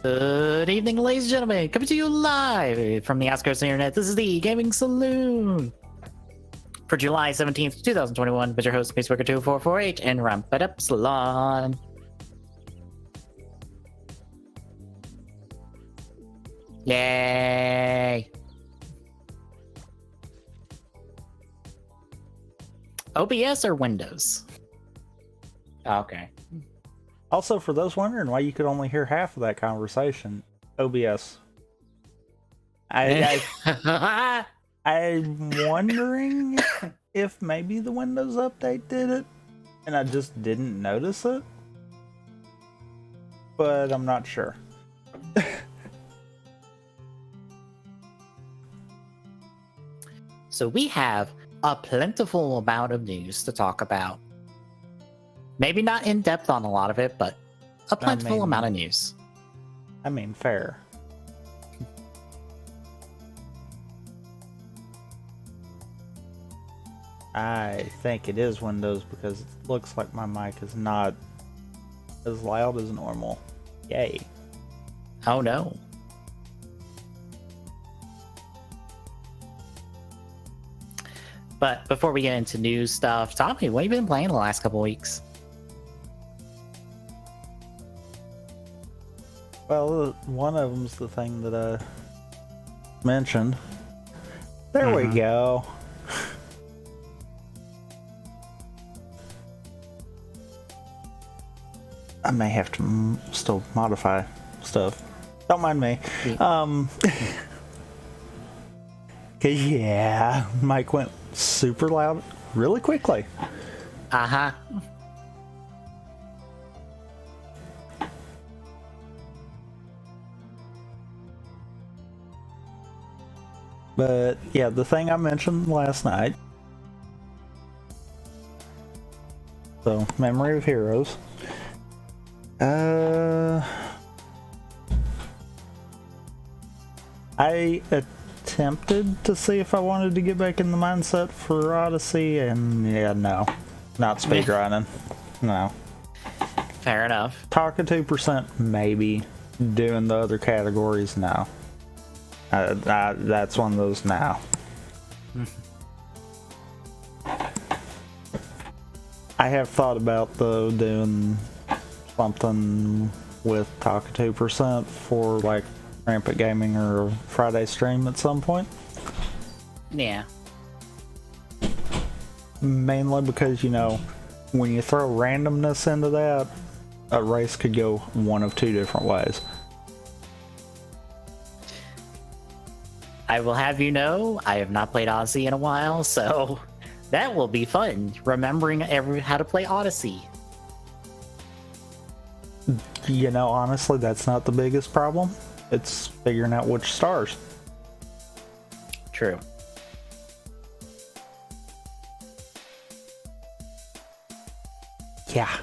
Good evening, ladies and gentlemen. Coming to you live from the Oscars Internet. This is the Gaming Saloon for July 17th, 2021. With your host, Spaceworker2448, and Ramp It Up Salon. Yay! OBS or Windows? Okay. Also, for those wondering why you could only hear half of that conversation, OBS. I'm wondering if maybe the Windows update did it, and I just didn't notice it. But I'm not sure. So we have a plentiful amount of news to talk about. Maybe not in depth on a lot of it, but a plentiful amount of news. I mean, fair. I think it is Windows because it looks like my mic is not as loud as normal. Yay. Oh no. But before we get into news stuff, Tommy, what have you been playing the last couple weeks? Well, one of them's the thing that I mentioned. There we go. I may have to still modify stuff. Don't mind me. Cause yeah, mic went super loud really quickly. Uh-huh. But yeah, the thing I mentioned last night. So, Memory of Heroes. I attempted to see if I wanted to get back in the mindset for Odyssey, and yeah, no. Not speedrunning. No. Fair enough. Talking 2%, maybe. Doing the other categories, no. That's one of those now. I have thought about, though, doing something with Talking 2% for, like, Rampant Gaming or a Friday stream at some point. Yeah. Mainly because, you know, when you throw randomness into that, a race could go one of two different ways. I will have you know, I have not played Odyssey in a while, so that will be fun, remembering how to play Odyssey. You know, honestly, that's not the biggest problem. It's figuring out which stars. True. Yeah.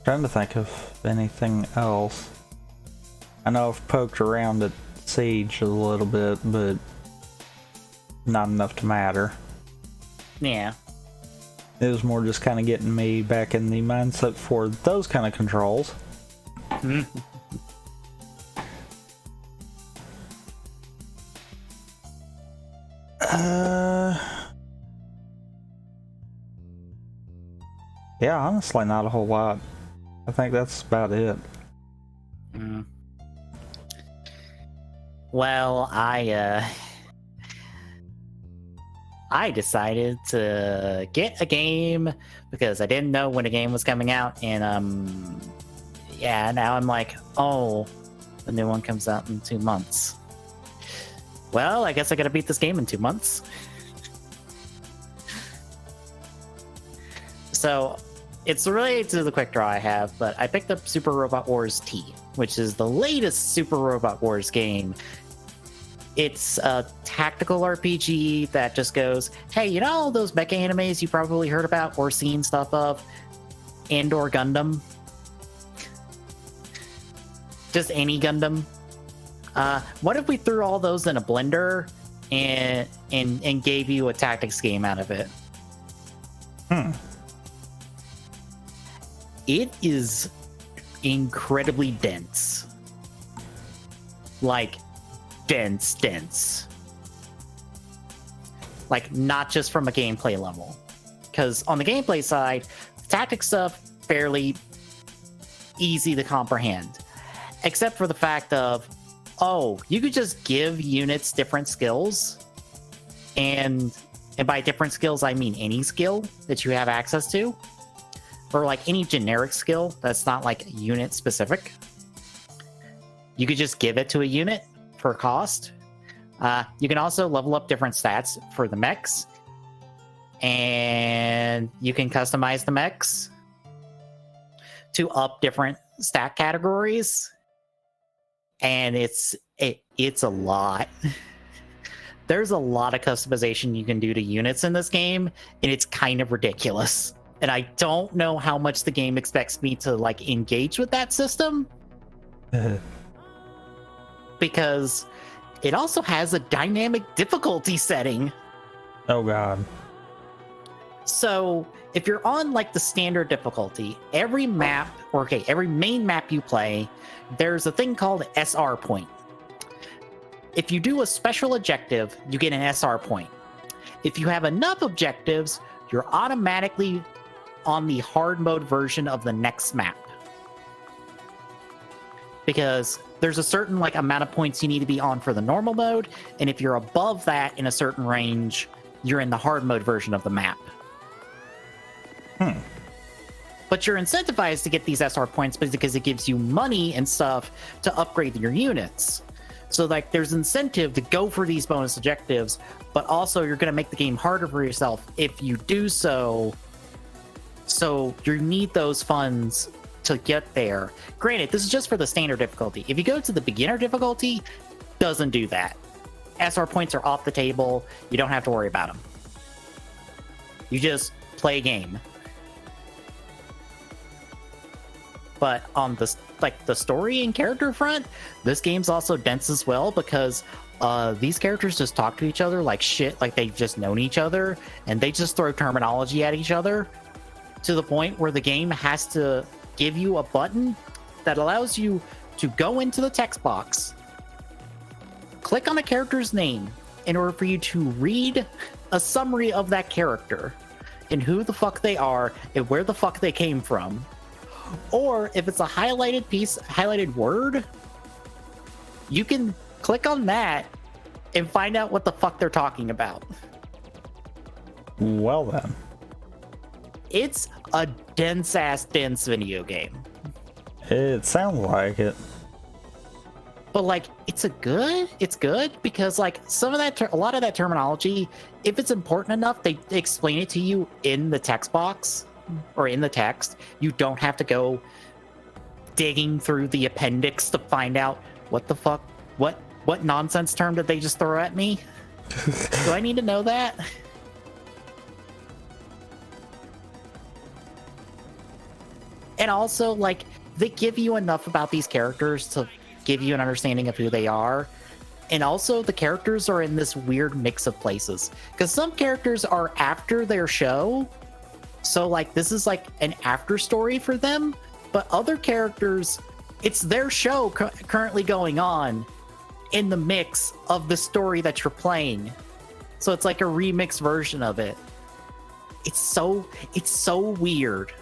Trying to think of anything else. I know I've poked around at Siege a little bit, but not enough to matter. Yeah. It was more just kind of getting me back in the mindset for those kind of controls. Yeah, honestly, not a whole lot. I think that's about it. Well, I decided to get a game because I didn't know when a game was coming out, and yeah, now I'm like, oh, the new one comes out in 2 months. Well, I guess I gotta beat this game in 2 months. So it's related to the quick draw I have, but I picked up Super Robot Wars T, which is the latest Super Robot Wars game. It's a tactical RPG that just goes, hey, you know all those mecha animes you probably heard about or seen stuff of? Andor Gundam? Just any Gundam? What if we threw all those in a blender and gave you a tactics game out of it. It is incredibly dense. Like, dense. Like, not just from a gameplay level. Because on the gameplay side, tactics stuff, fairly easy to comprehend. Except for the fact of, oh, you could just give units different skills. And by different skills, I mean any skill that you have access to. Or like any generic skill that's not like unit specific. You could just give it to a unit for cost. You can also level up different stats for the mechs. And you can customize the mechs to up different stat categories. And it's a lot. There's a lot of customization you can do to units in this game, and it's kind of ridiculous. And I don't know how much the game expects me to like engage with that system. Because it also has a dynamic difficulty setting. Oh god. So if you're on like the standard difficulty, every main map you play, there's a thing called SR point. If you do a special objective, you get an SR point. If you have enough objectives, you're automatically on the hard mode version of the next map. Because there's a certain like amount of points you need to be on for the normal mode, and if you're above that in a certain range, you're in the hard mode version of the map. But you're incentivized to get these SR points because it gives you money and stuff to upgrade your units. So like there's incentive to go for these bonus objectives, but also you're going to make the game harder for yourself if you do so. So you need those funds to get there. Granted, this is just for the standard difficulty. If you go to the beginner difficulty, doesn't do that. SR points are off the table. You don't have to worry about them. You just play a game. But on the story and character front, this game's also dense as well because these characters just talk to each other like shit, like they've just known each other, and they just throw terminology at each other to the point where the game has to give you a button that allows you to go into the text box, click on a character's name in order for you to read a summary of that character and who the fuck they are and where the fuck they came from. Or if it's a highlighted word, you can click on that and find out what the fuck they're talking about. Well then. It's a dense video game. It sounds like it. But like, it's good because like a lot of that terminology, if it's important enough, they explain it to you in the text box. Or in the text. You don't have to go digging through the appendix to find out what the fuck, what nonsense term did they just throw at me? Do I need to know that? And also, like, they give you enough about these characters to give you an understanding of who they are. And also, the characters are in this weird mix of places. Because some characters are after their show. So, like, this is, like, an after story for them. But other characters, it's their show currently going on in the mix of the story that you're playing. So it's like a remix version of it. It's so weird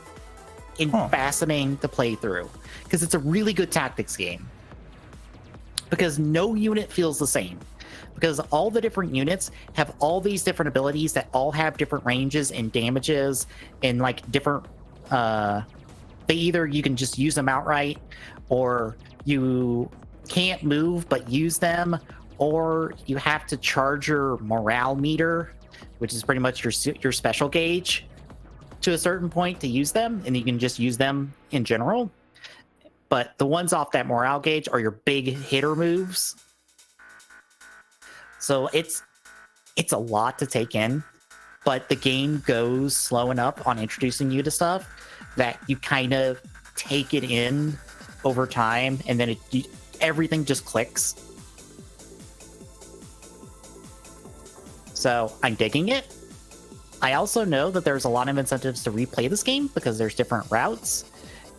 and fascinating to play through. Because it's a really good tactics game. Because no unit feels the same. Because all the different units have all these different abilities that all have different ranges and damages and like different they either you can just use them outright, or you can't move but use them, or you have to charge your morale meter, which is pretty much your special gauge, to a certain point to use them, and you can just use them in general. But the ones off that morale gauge are your big hitter moves. So it's a lot to take in, but the game goes slow enough on introducing you to stuff that you kind of take it in over time, and then everything just clicks. So I'm digging it. I also know that there's a lot of incentives to replay this game because there's different routes,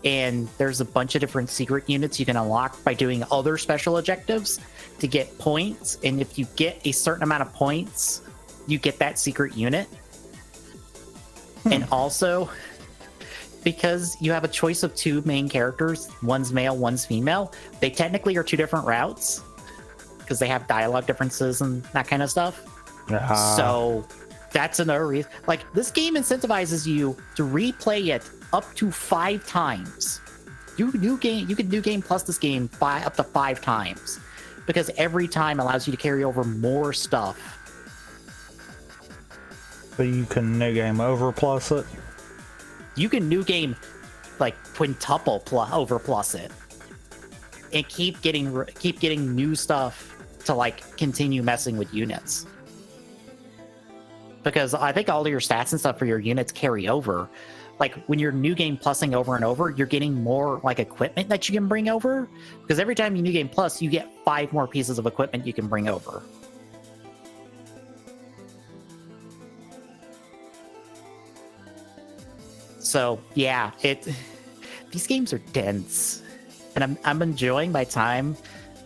and there's a bunch of different secret units you can unlock by doing other special objectives to get points. And if you get a certain amount of points, you get that secret unit. And also, because you have a choice of two main characters, one's male, one's female, they technically are two different routes because they have dialogue differences and that kind of stuff. So that's another reason. Like, this game incentivizes you to replay it up to 5 times. You can new game plus this game up to 5 times, because every time allows you to carry over more stuff. So you can new game over plus it? You can new game, like, quintuple over plus it, and keep getting new stuff to, like, continue messing with units. Because I think all of your stats and stuff for your units carry over. Like, when you're new game plussing over and over, you're getting more, like, equipment that you can bring over. Because every time you new game plus, you get 5 more pieces of equipment you can bring over. So yeah, these games are dense, and I'm enjoying my time,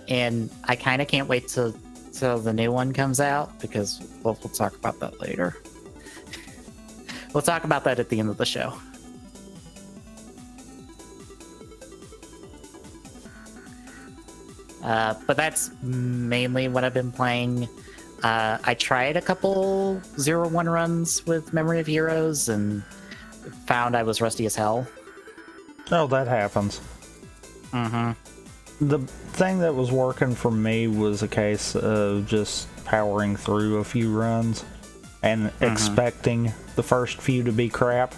and I kind of can't wait till the new one comes out, because we'll talk about that later. We'll talk about that at the end of the show. But that's mainly what I've been playing. I tried a couple 0-1 runs with Memory of Heroes and found I was rusty as hell. Oh, that happens. The thing that was working for me was a case of just powering through a few runs and expecting the first few to be crap.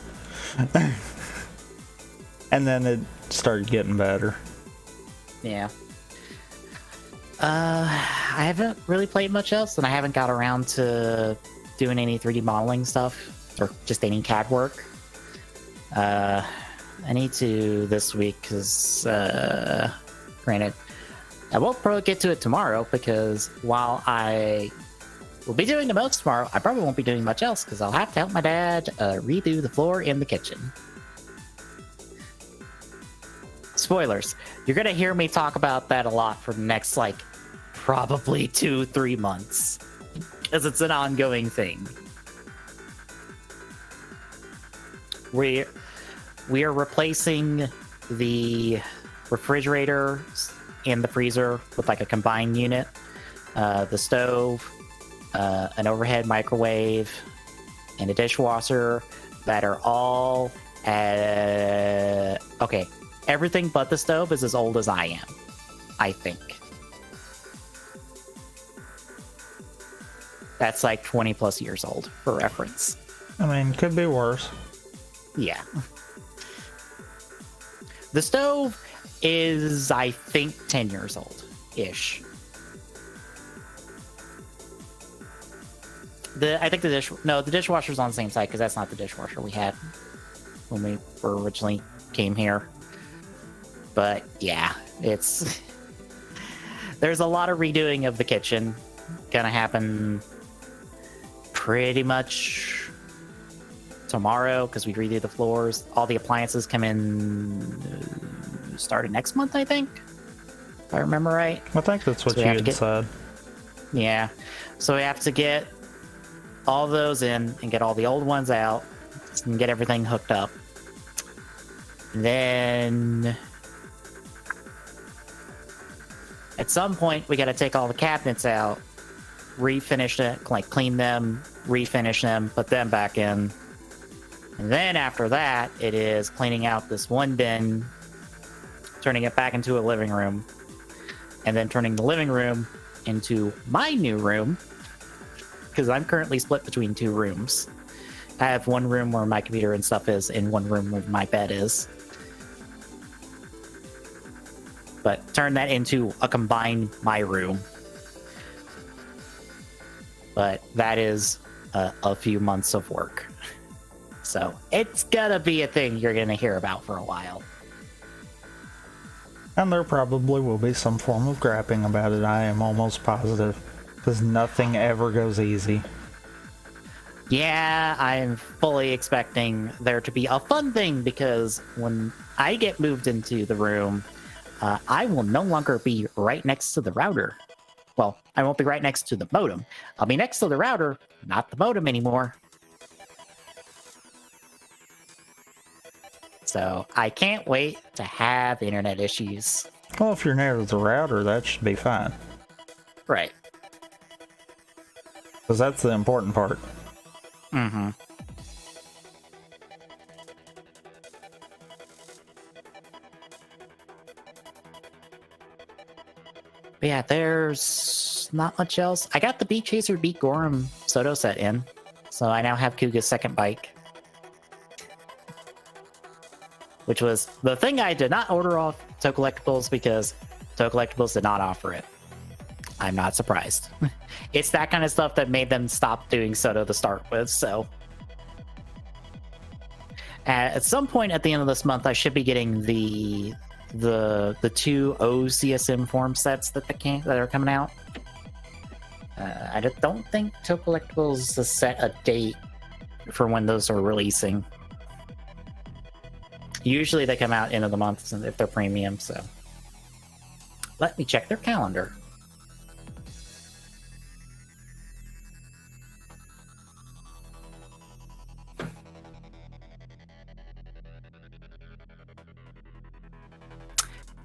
And then it started getting better. Yeah. I haven't really played much else, and I haven't got around to doing any 3D modeling stuff, or just any CAD work. I need to this week, because, granted, I won't probably get to it tomorrow, because while I will be doing the most tomorrow, I probably won't be doing much else, because I'll have to help my dad redo the floor in the kitchen. Spoilers. You're going to hear me talk about that a lot for the next, like, probably 2-3 months, because it's an ongoing thing. We are replacing the refrigerator and the freezer with, like, a combined unit. The stove, an overhead microwave, and a dishwasher that are all... okay, everything but the stove is as old as I am, I think. That's like 20 plus years old, for reference. I mean, could be worse. Yeah. The stove is, I think, 10 years old-ish. I think the dishwasher's on the same side, because that's not the dishwasher we had when we originally came here. But yeah, there's a lot of redoing of the kitchen gonna happen pretty much tomorrow, because we redo the floors. All the appliances come in started next month, I think, if I remember right. I think that's what you had said. Yeah, so we have to get all those in and get all the old ones out and get everything hooked up. And then at some point we got to take all the cabinets out, refinish it, like clean them, refinish them, put them back in. And then after that, it is cleaning out this one bin, turning it back into a living room, and then turning the living room into my new room, because I'm currently split between 2 rooms. I have one room where my computer and stuff is, and one room where my bed is. But turn that into a combined my room. But that is a few months of work. So it's gonna be a thing you're gonna hear about for a while. And there probably will be some form of grapping about it, I am almost positive. Because nothing ever goes easy. Yeah, I'm fully expecting there to be a fun thing because when I get moved into the room, I will no longer be right next to the router. Well, I won't be right next to the modem. I'll be next to the router, not the modem anymore. So I can't wait to have internet issues. Well, if you're near the router, that should be fine. Right. Because that's the important part. Mm-hmm. But yeah, there's not much else. I got the Beat Chaser Beat Gorham Soto set in, so I now have Kuga's second bike. Which was the thing I did not order off Toe Collectibles because Toe Collectibles did not offer it. I'm not surprised. It's that kind of stuff that made them stop doing Soto to start with, so. At some point at the end of this month, I should be getting the two OCSM form sets that are coming out. I don't think Toe Collectibles has set a date for when those are releasing. Usually they come out end of the month if they're premium, so. Let me check their calendar.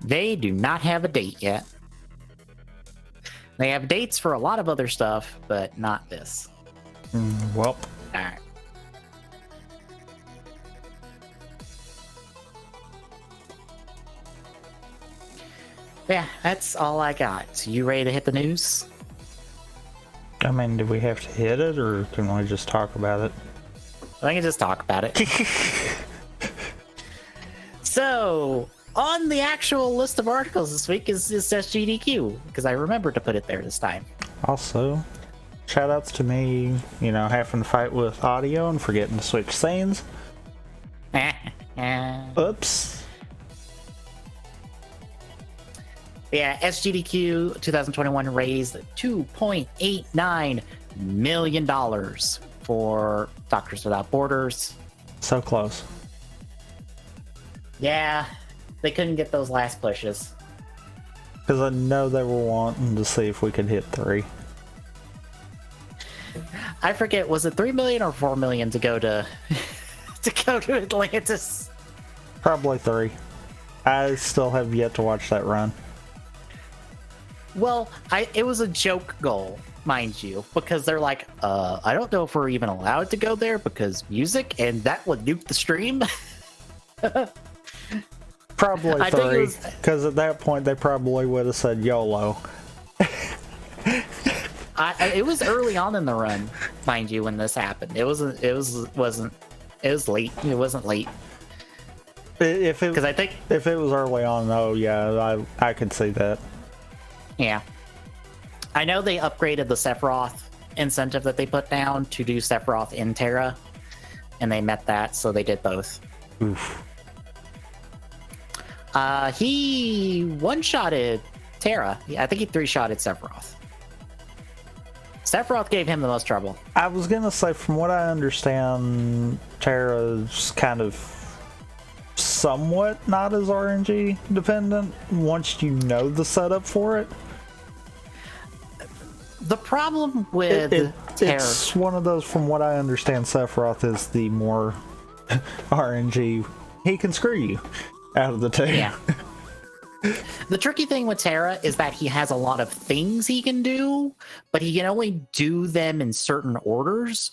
They do not have a date yet. They have dates for a lot of other stuff, but not this. Well. Alright. Yeah, that's all I got. So you ready to hit the news? I mean, do we have to hit it, or can we just talk about it? I can just talk about it. So, on the actual list of articles this week is SGDQ, because I remembered to put it there this time. Also, shoutouts to me, having to fight with audio and forgetting to switch scenes. Oops. Yeah, SGDQ 2021 raised $2.89 million for Doctors Without Borders. So close. Yeah, they couldn't get those last pushes. Because I know they were wanting to see if we could hit 3. I forget, was it 3 million or 4 million to go to Atlantis? Probably 3. I still have yet to watch that run. Well, it was a joke goal, mind you, because they're like, I don't know if we're even allowed to go there because music, and that would nuke the stream. Probably 3, because at that point they probably would have said YOLO. It was early on in the run, mind you, when this happened. It was late. It wasn't late. If it was early on, oh yeah, I could see that. Yeah. I know they upgraded the Sephiroth incentive that they put down to do Sephiroth in Terra, and they met that, so they did both. Oof. He one-shotted Terra. I think he 3-shotted Sephiroth. Sephiroth gave him the most trouble. I was gonna say, from what I understand, Terra's kind of somewhat not as RNG dependent once you know the setup for it. The problem with Terra... It's one of those, from what I understand, Sephiroth is the more RNG. He can screw you out of the two. Yeah. The tricky thing with Terra is that he has a lot of things he can do, but he can only do them in certain orders.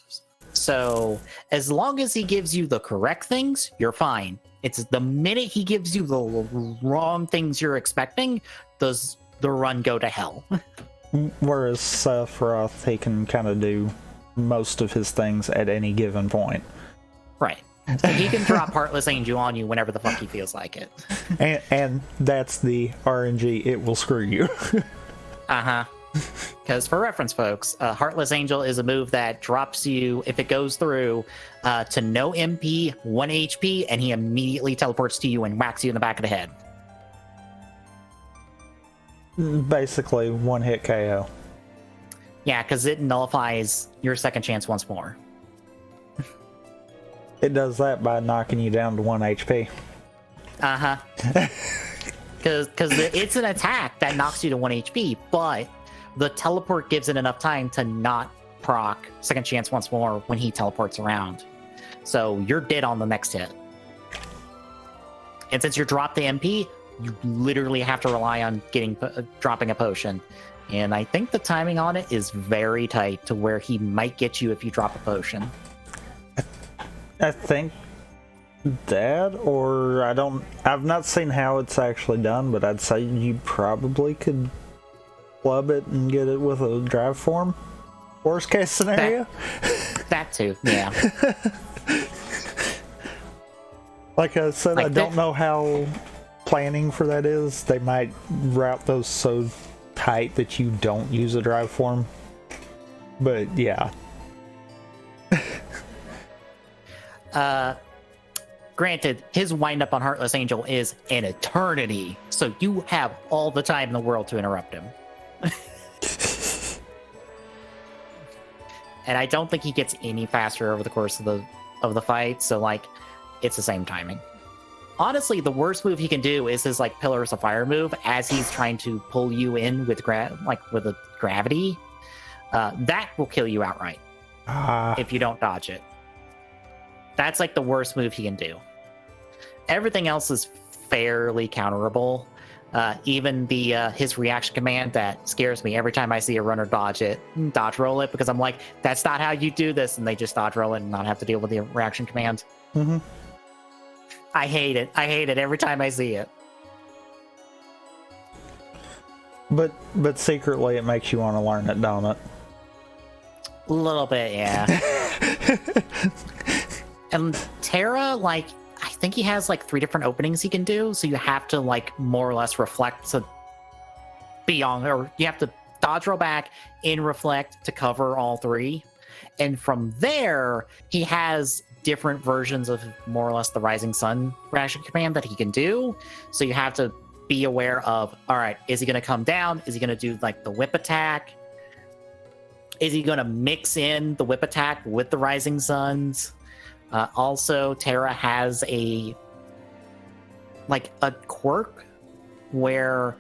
So as long as he gives you the correct things, you're fine. It's the minute he gives you the wrong things you're expecting, does the run go to hell. Whereas Sephiroth, he can kind of do most of his things at any given point. Right. So he can drop Heartless Angel on you whenever the fuck he feels like it. and that's the RNG, it will screw you. Uh-huh. Because for reference, folks, Heartless Angel is a move that drops you, if it goes through, to no MP, 1 HP, and he immediately teleports to you and whacks you in the back of the head. Basically, 1-hit KO. Yeah, because it nullifies your second chance once more. It does that by knocking you down to 1 HP. Uh-huh. Because it's an attack that knocks you to 1 HP, but the teleport gives it enough time to not proc second chance once more when he teleports around. So you're dead on the next hit. And since you're dropped the MP, you literally have to rely on dropping a potion. And I think the timing on it is very tight to where he might get you if you drop a potion. I think that, or I've not seen how it's actually done, but I'd say you probably could club it and get it with a drive form. Worst case scenario. That too, yeah. Like I said, I don't know how planning for that is. They might route those so tight that you don't use a drive form. But yeah. Granted, his wind-up on Heartless Angel is an eternity, so you have all the time in the world to interrupt him. And I don't think he gets any faster over the course of the fight, so like, it's the same timing. Honestly, the worst move he can do is his like Pillars of Fire move as he's trying to pull you in with with a gravity. That will kill you outright if you don't dodge it. That's like the worst move he can do. Everything else is fairly counterable. Even his reaction command that scares me every time I see a runner dodge roll it, because I'm like, that's not how you do this, and they just dodge roll it and not have to deal with the reaction command. Mm-hmm. I hate it. I hate it every time I see it. But secretly it makes you want to learn it, don't it? A little bit, yeah. And Terra, like, I think he has like 3 different openings he can do, so you have to like more or less reflect to be on, or you have to dodge roll back in reflect to cover all 3. And from there, he has different versions of more or less the Rising Sun reaction command that he can do. So you have to be aware of, all right, is he going to come down? Is he going to do like the whip attack? Is he going to mix in the whip attack with the Rising Suns? Also, Terra has a quirk where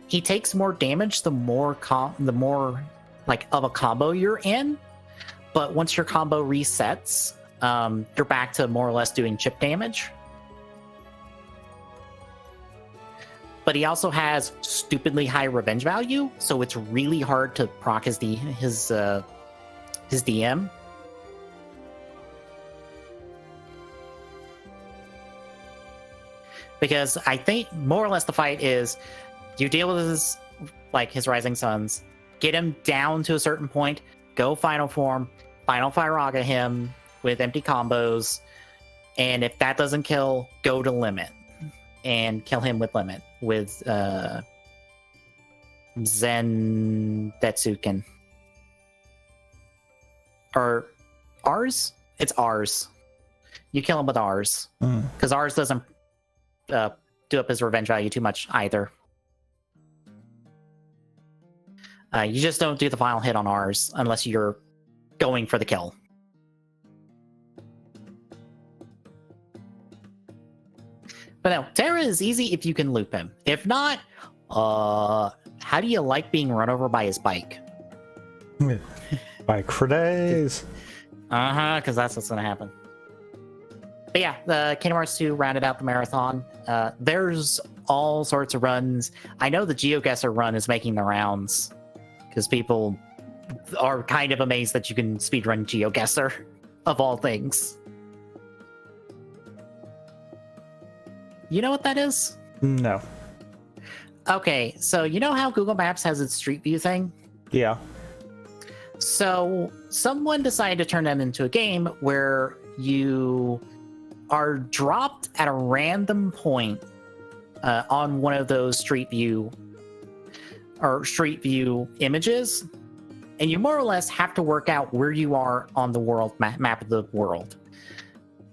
he takes more damage the more like of a combo you're in. But once your combo resets, you're back to more or less doing chip damage. But he also has stupidly high revenge value, so it's really hard to proc his DM. Because I think more or less the fight is you deal with his Rising Suns, get him down to a certain point, go Final Form, Final Firaga him with empty combos, and if that doesn't kill, go to Limit and kill him with Limit with Zen Detsuken. Or ours? It's ours. You kill him with ours. Because ours doesn't do up his revenge value too much either. You just don't do the final hit on ours unless you're going for the kill. But no, Terra is easy if you can loop him. If not, how do you like being run over by his bike? Bike for days. Because that's what's going to happen. But yeah, the Kingdom Hearts 2 rounded out the marathon. There's all sorts of runs. I know the GeoGuessr run is making the rounds because people are kind of amazed that you can speedrun GeoGuessr, of all things. You know what that is? No. Okay, so you know how Google Maps has its Street View thing? Yeah. So someone decided to turn that into a game where you are dropped at a random point on one of those Street View images, and you more or less have to work out where you are on the world map of the world.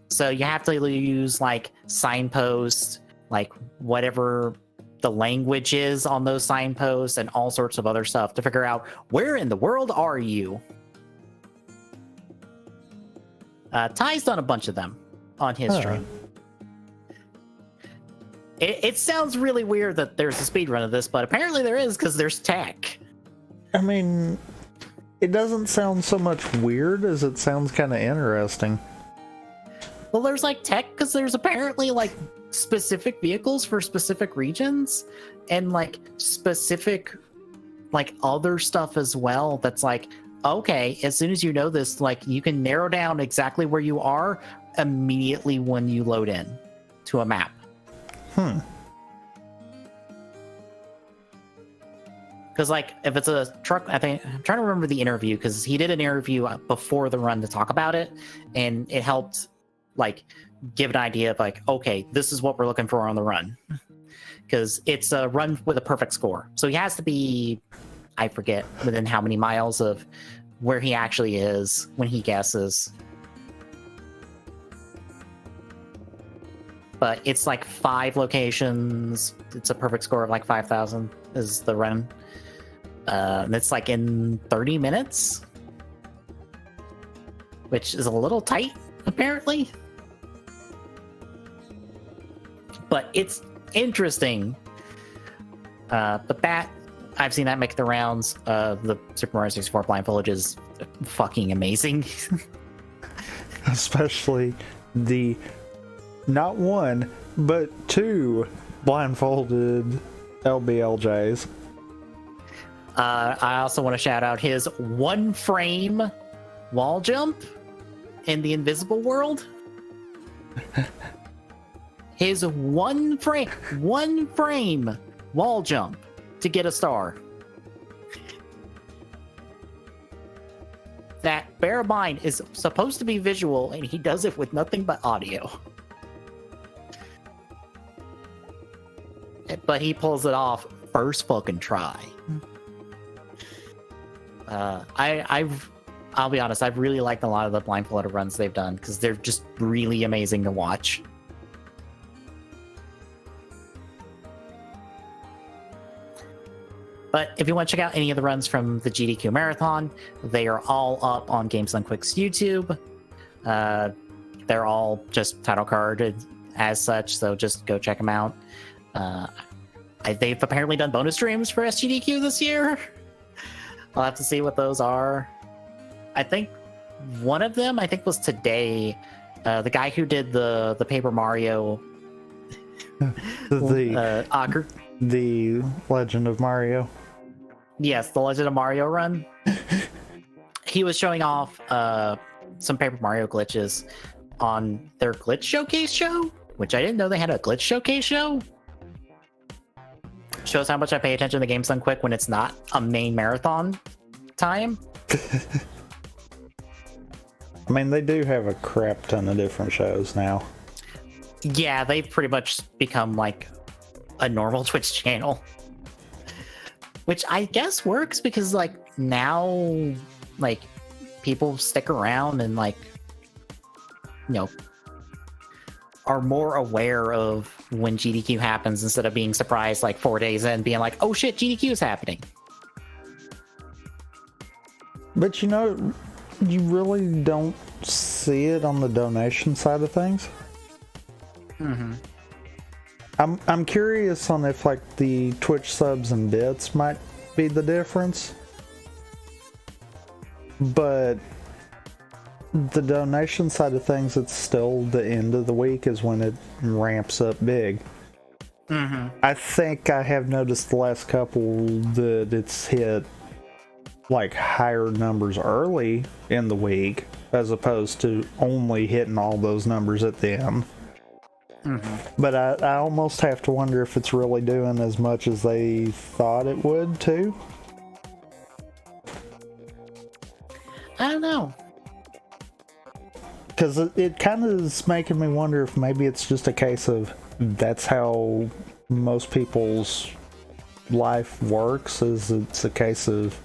So you have to use like signposts, like whatever the language is on those signposts, and all sorts of other stuff to figure out where in the world are you. Ty's done a bunch of them. on his Huh. stream. It sounds really weird that there's a speedrun of this, but apparently there is because there's tech. I mean, it doesn't sound so much weird as it sounds kind of interesting. Well, there's like tech because there's apparently like specific vehicles for specific regions and like specific like other stuff as well. That's like, okay, as soon as you know this, like you can narrow down exactly where you are immediately when you load in to a map. Because like if it's a truck, I think I'm trying to remember the interview because he did an interview before the run to talk about it, and it helped like give an idea of like, okay, this is what we're looking for on the run, because it's a run with a perfect score. So he has to be, I forget within how many miles of where he actually is when he guesses. But it's like 5 locations. It's a perfect score of like 5,000 is the run. And it's like in 30 minutes, which is a little tight, apparently. But it's interesting. But that, I've seen that make the rounds. The Super Mario 64 blindfolded is fucking amazing. Especially the not 1, but 2 blindfolded LBLJs. I also want to shout out his 1-frame wall jump in the invisible world. His one frame wall jump to get a star. That, bear in mind, is supposed to be visual, and he does it with nothing but audio. But he pulls it off first fucking try. I'll be honest, I've really liked a lot of the blindfolded runs they've done because they're just really amazing to watch. But if you want to check out any of the runs from the GDQ Marathon, they are all up on Games Done Quick's YouTube. They're all just title carded as such, so just go check them out. They've apparently done bonus streams for SGDQ this year. I'll have to see what those are. I think one of them, was today. The guy who did the Paper Mario, the Legend of Mario. Yes, the Legend of Mario run. He was showing off some Paper Mario glitches on their glitch showcase show, which I didn't know they had a glitch showcase show. Shows how much I pay attention to Games Done Quick when it's not a main marathon time. I mean, they do have a crap ton of different shows now. Yeah, they've pretty much become like a normal Twitch channel. Which I guess works because like now like people stick around and like, you know, are more aware of when GDQ happens instead of being surprised like 4 days in being like, oh shit, GDQ is happening. But you know, you really don't see it on the donation side of things. Mm-hmm. I'm curious on if like the Twitch subs and bits might be the difference. But the donation side of things, it's still the end of the week is when it ramps up big. Mm-hmm. I think I have noticed the last couple that it's hit like higher numbers early in the week as opposed to only hitting all those numbers at the end. Mm-hmm. But I almost have to wonder if it's really doing as much as they thought it would too. I don't know. Because it kind of is making me wonder if maybe it's just a case of that's how most people's life works, is it's a case of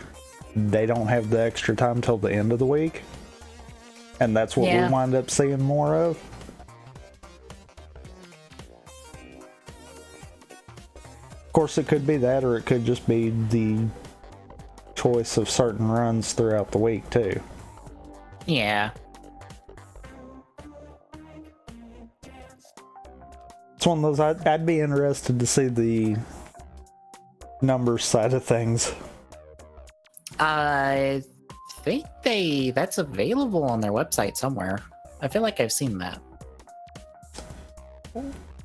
they don't have the extra time till the end of the week. And that's what we wind up seeing more of. Of course, it could be that, or it could just be the choice of certain runs throughout the week, too. Yeah. It's one of those, I'd be interested to see the numbers side of things. I think that's available on their website somewhere. I feel like I've seen that.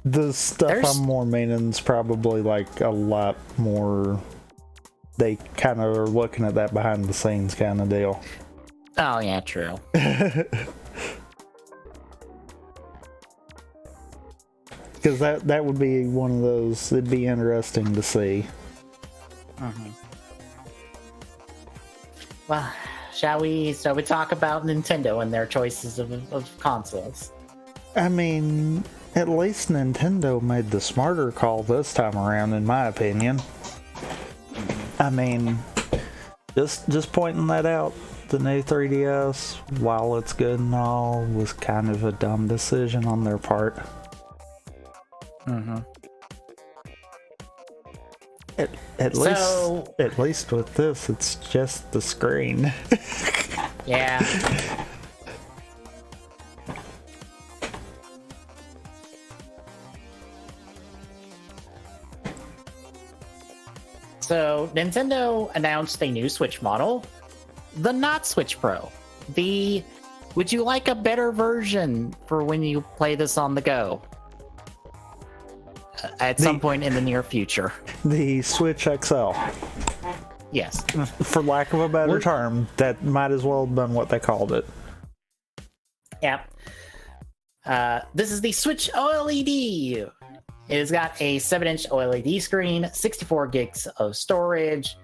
The stuff I'm more meaning is probably like a lot more. They kind of are looking at that behind the scenes kind of deal. Oh yeah, true. Because that would be one of those. It'd be interesting to see. Mm-hmm. Well, shall we talk about Nintendo and their choices of consoles? I mean, at least Nintendo made the smarter call this time around, in my opinion. I mean, just pointing that out, the new 3DS, while it's good and all, was kind of a dumb decision on their part. Mm-hmm. At least with this, it's just the screen. Yeah. So Nintendo announced a new Switch model, the Not Switch Pro. Would you like a better version for when you play this on the go? At some point in the near future. The Switch XL. Yes. For lack of a better term, that might as well have been what they called it. Yep. This is the Switch OLED. It has got a 7-inch OLED screen, 64 gigs of storage,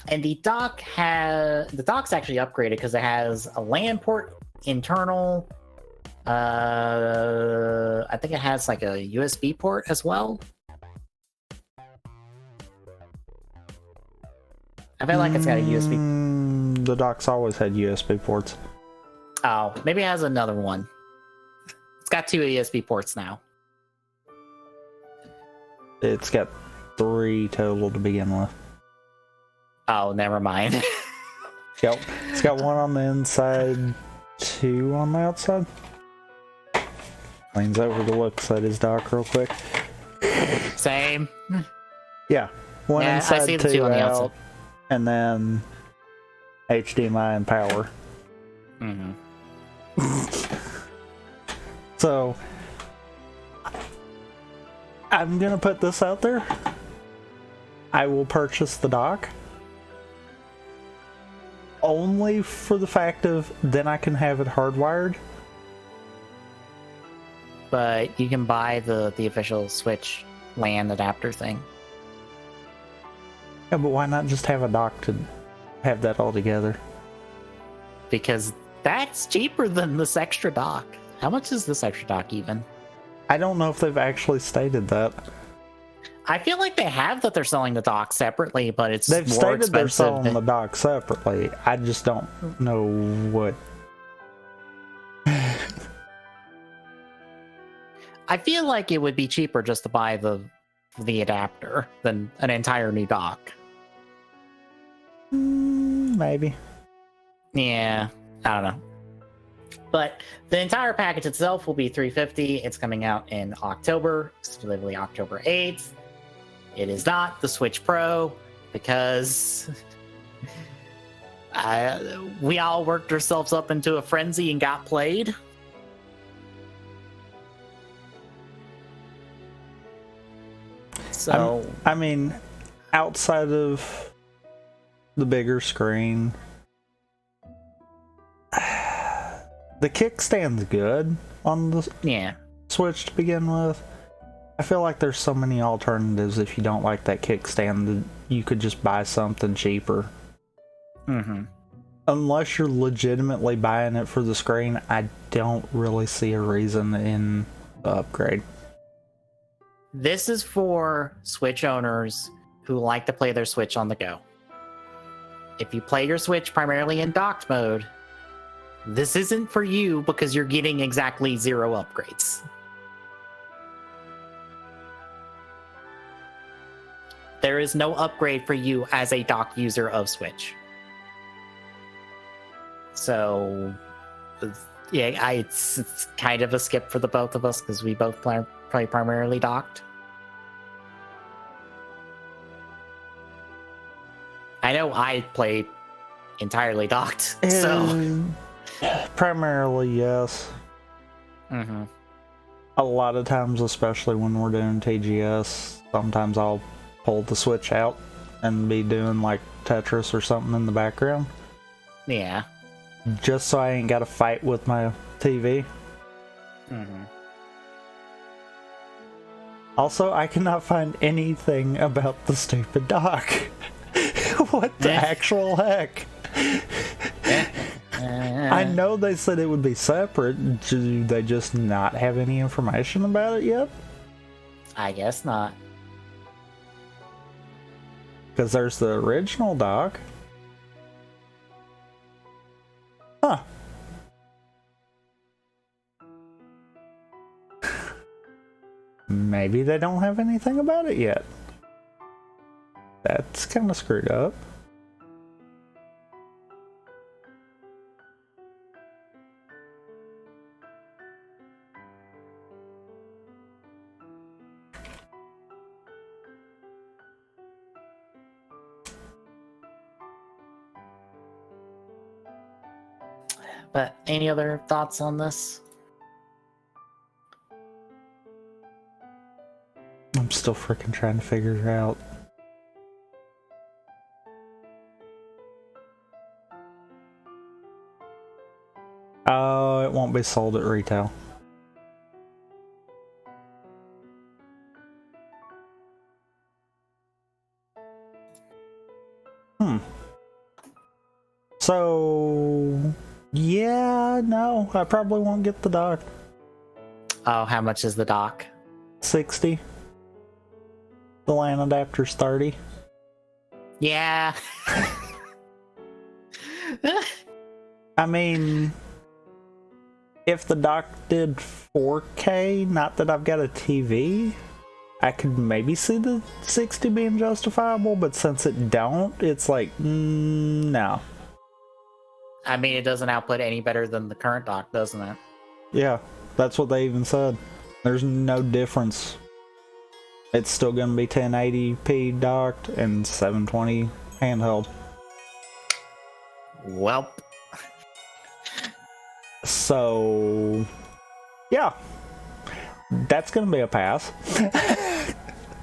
and the dock's actually upgraded because it has a LAN port internal. I think it has like a USB port as well. I feel like it's got a USB. The dock's always had USB ports. Oh, maybe it has another one. It's got 2 USB ports now. It's got 3 total to begin with. Oh, never mind. Yep. It's got 1 on the inside, 2 on the outside. Leans over to look at his dock real quick. Same. Yeah. 1 inside, I see the 2 on the out, outside. and then HDMI and power. Mm-hmm. So, I'm gonna put this out there. I will purchase the dock only for the fact of then I can have it hardwired. But you can buy the official Switch LAN adapter thing. Yeah, but why not just have a dock to have that all together? Because that's cheaper than this extra dock. How much is this extra dock even? I don't know if they've actually stated that. I feel like they have that they're selling the dock separately, but it's They've more stated they're expensive. selling the dock separately. I just don't know what. I feel like it would be cheaper just to buy the adapter than an entire new dock. Maybe. Yeah, I don't know. But the entire package itself will be $350. It's coming out in October, specifically October 8th. It is not the Switch Pro because we all worked ourselves up into a frenzy and got played. So, I mean, outside of the bigger screen, the kickstand's good on the Switch to begin with. I feel like there's so many alternatives if you don't like that kickstand that you could just buy something cheaper. Mm-hmm. Unless you're legitimately buying it for the screen, I don't really see a reason in the upgrade. This is for Switch owners who like to play their Switch on the go. If you play your Switch primarily in docked mode, this isn't for you because you're getting exactly 0 upgrades. There is no upgrade for you as a dock user of Switch. So, yeah, it's kind of a skip for the both of us because we both play primarily docked? I know I play entirely docked, so Primarily, yes. mm-hmm. A lot of times, especially when we're doing TGS, sometimes I'll pull the Switch out and be doing like Tetris or something in the background. Yeah. Just so I ain't got to fight with my TV. Mm-hmm. Also, I cannot find anything about the stupid dock. What the actual heck? I know they said it would be separate. Do they just not have any information about it yet? I guess not. Because there's the original dock. Huh. Maybe they don't have anything about it yet. That's kind of screwed up. But any other thoughts on this? I'm still freaking trying to figure it out. Oh, it won't be sold at retail. So, yeah, no, I probably won't get the dock. Oh, how much is the dock? 60. The LAN adapter's 30. Yeah. I mean, if the dock did 4K, not that I've got a TV, I could maybe see the 60 being justifiable, but since it don't, it's like, no. I mean, it doesn't output any better than the current dock, doesn't it? Yeah, that's what they even said. There's no difference. It's still going to be 1080p docked and 720 handheld. Welp. So, yeah. That's going to be a pass.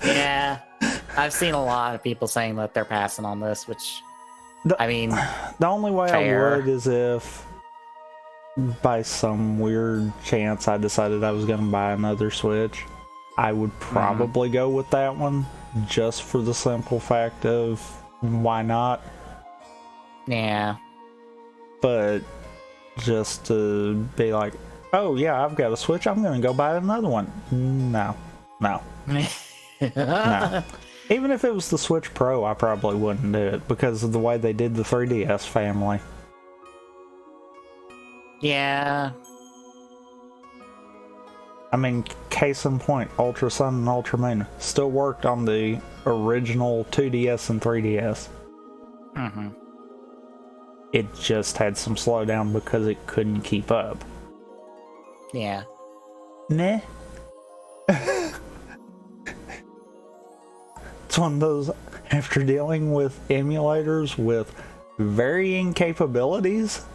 Yeah. I've seen a lot of people saying that they're passing on this, which, I mean... The only way fair. I would is if, by some weird chance, I decided I was going to buy another Switch. I would probably go with that one, just for the simple fact of, why not? Yeah. But just to be like, oh yeah, I've got a Switch, I'm going to go buy another one. No. No. No. Even if it was the Switch Pro, I probably wouldn't do it because of the way they did the 3DS family. Yeah. I mean, case in point, Ultra Sun and Ultra Moon still worked on the original 2DS and 3DS. Mm-hmm. It just had some slowdown because it couldn't keep up. Yeah. Nah. It's one of those, after dealing with emulators with varying capabilities,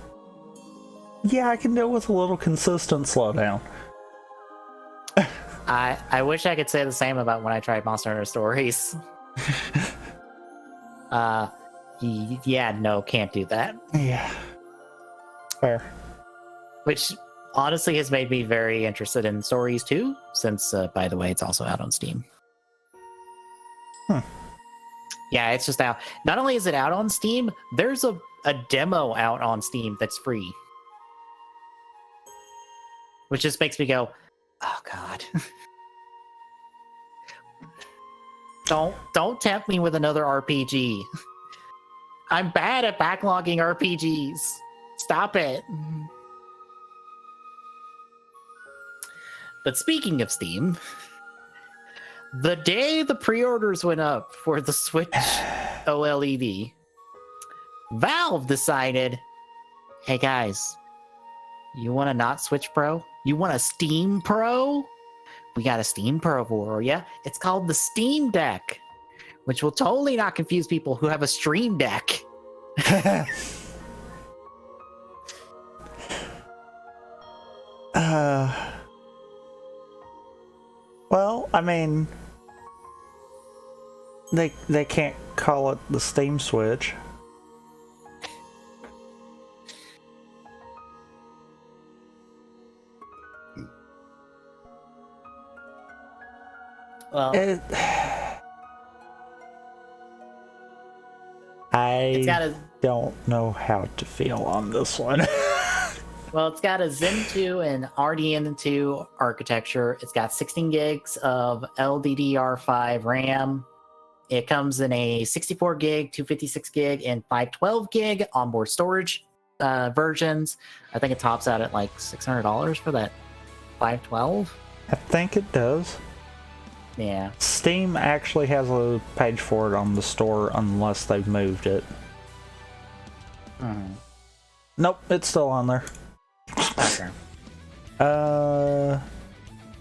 yeah, I can deal with a little consistent slowdown. I wish I could say the same about when I tried Monster Hunter Stories. Yeah, no, can't do that. Yeah. Fair. Which honestly has made me very interested in Stories too, since, by the way, it's also out on Steam. Yeah, it's just out. Not only is it out on Steam, there's a demo out on Steam that's free. Which just makes me go, oh god. Don't tempt me with another RPG. I'm bad at backlogging RPGs. Stop it. But speaking of Steam, the day the pre-orders went up for the Switch OLED, Valve decided, hey guys, you want a not Switch Pro? You want a Steam Pro? we got a Steam Pro for you. It's called the Steam Deck, which will totally not confuse people who have a Stream Deck. Well, I mean, they can't call it the Steam Switch. Well, I don't know how to feel on this one. well, it's got a Zen 2 and RDN2 architecture. It's got 16 gigs of LDDR5 RAM. It comes in a 64 gig, 256 gig, and 512 gig onboard storage versions. I think it tops out at like $600 for that 512. I think it does. Yeah. Steam actually has a page for it on the store unless they've moved it. Nope, it's still on there. Okay.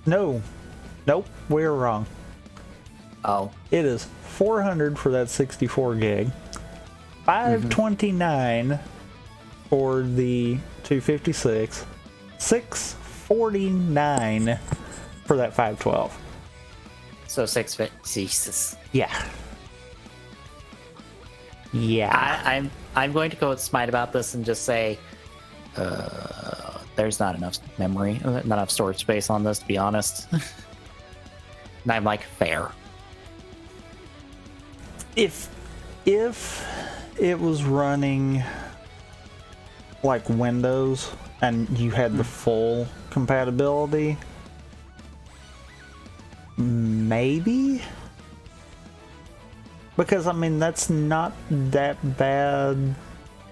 No. Nope, we're wrong. Oh. It is $400 for that 64 gig. $529 for the 256. $649 for that 512. So 650. Jesus. Yeah. Yeah. I'm going to go with Smite about this and just say there's not enough memory, not enough storage space on this, to be honest. And I'm like, fair. If it was running like Windows and you had the full compatibility, maybe, because I mean that's not that bad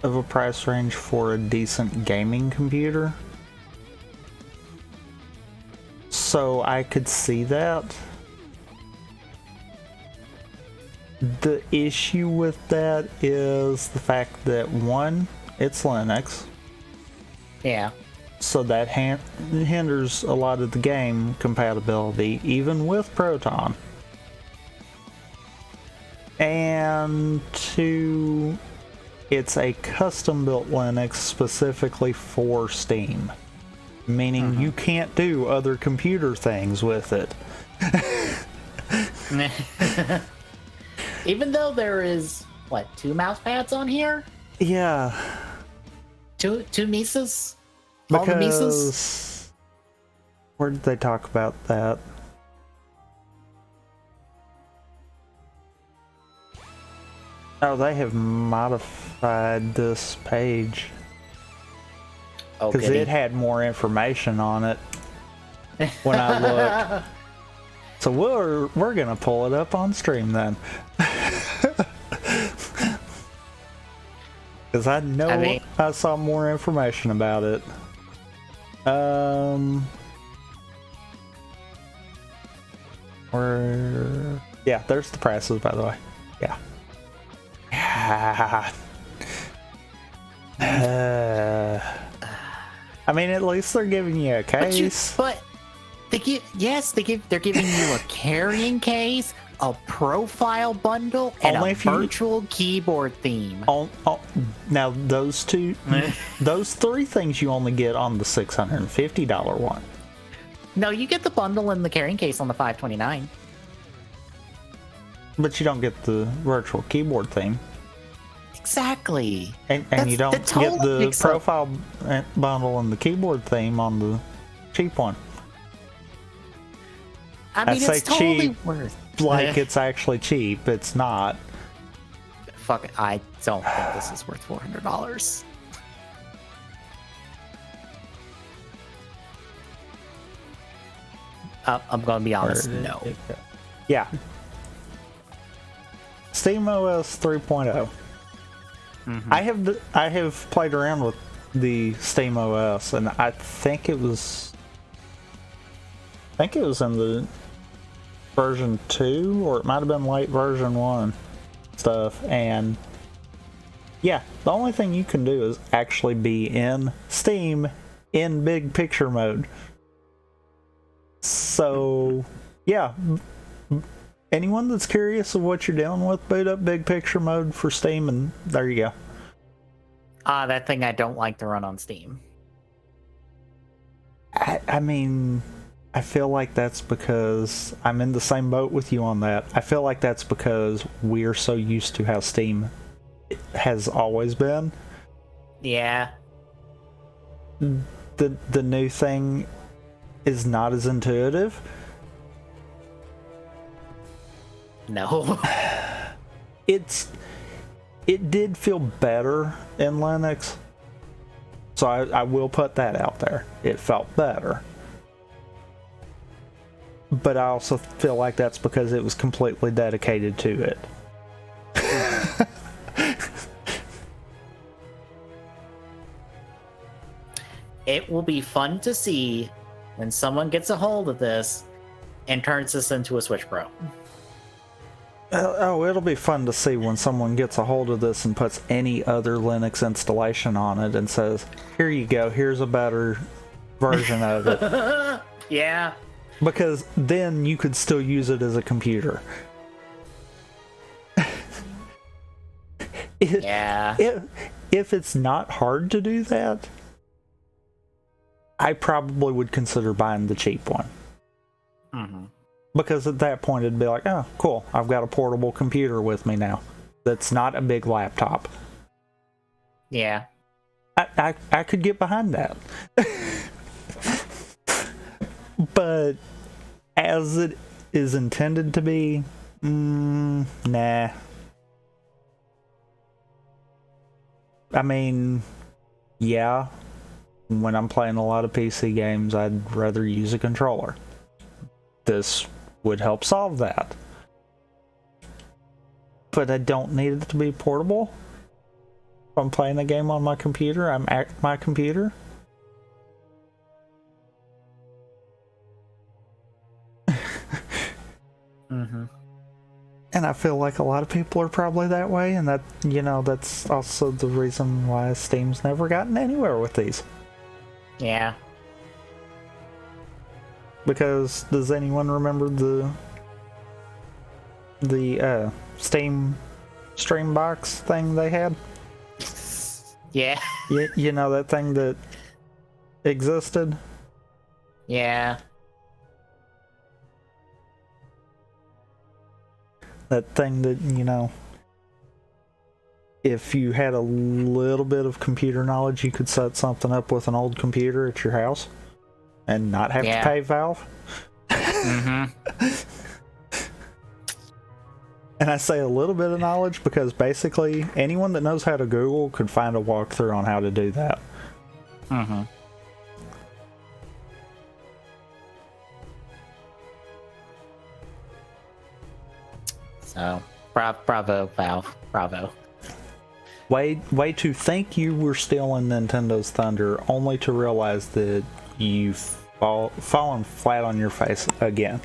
of a price range for a decent gaming computer, so I could see that. The issue with that is the fact that one, it's Linux. Yeah. So that hinders a lot of the game compatibility, even with Proton. And two, it's a custom-built Linux specifically for Steam. Meaning you can't do other computer things with it. Even though there is, what, 2 mouse pads on here? Yeah. Two Misas? All the Misas? Where did they talk about that? Oh, they have modified this page. Because it had more information on it when I looked. So we're gonna pull it up on stream then. Because I know I saw more information about it. Yeah, there's the prices, by the way. Yeah. I mean, at least they're giving you a case. But they're giving you a carrying case, a profile bundle, and a virtual keyboard theme. Now those those 3 things you only get on the $650 one. No, you get the bundle and the carrying case on the $529. But you don't get the virtual keyboard theme. Exactly. And you don't get the profile bundle and the keyboard theme on the cheap one. I mean, it's totally worth. Like it's actually cheap. It's not. Fuck it. I don't think this is worth $400. I'm gonna be honest. No. Yeah. SteamOS 3.0. I have played around with the SteamOS, and I think it was in the version 2, or it might have been late version 1 stuff. And yeah, the only thing you can do is actually be in Steam in big picture mode. So, yeah. Anyone that's curious of what you're dealing with, boot up Big Picture mode for Steam, and there you go. That thing I don't like to run on Steam. I mean, I feel like that's because I'm in the same boat with you on that. I feel like that's because we're so used to how Steam has always been. Yeah. The new thing is not as intuitive. No. It did feel better in Linux. So I will put that out there. It felt better. But I also feel like that's because it was completely dedicated to it. It will be fun to see when someone gets a hold of this and turns this into a Switch Pro. Oh, it'll be fun to see when someone gets a hold of this and puts any other Linux installation on it and says, here you go, here's a better version of it. Yeah. Because then you could still use it as a computer. Yeah. If it's not hard to do that, I probably would consider buying the cheap one. Mm-hmm. Because at that point it'd be like, oh, cool, I've got a portable computer with me now. That's not a big laptop. Yeah. I could get behind that. But as it is intended to be, nah. I mean, yeah, when I'm playing a lot of PC games, I'd rather use a controller. This would help solve that. But I don't need it to be portable. If I'm playing a game on my computer, I'm at my computer. Mm-hmm. And I feel like a lot of people are probably that way, and that, that's also the reason why Steam's never gotten anywhere with these. Yeah. Because does anyone remember the Steam stream box thing they had? Yeah. You know, that thing that existed? Yeah. That thing that, if you had a little bit of computer knowledge, you could set something up with an old computer at your house and not have to pay Valve. Mm-hmm. And I say a little bit of knowledge because basically anyone that knows how to Google could find a walkthrough on how to do that. Mm-hmm. So, bravo, Valve. Bravo. Way to think you were stealing Nintendo's thunder, only to realize that you've fallen flat on your face again.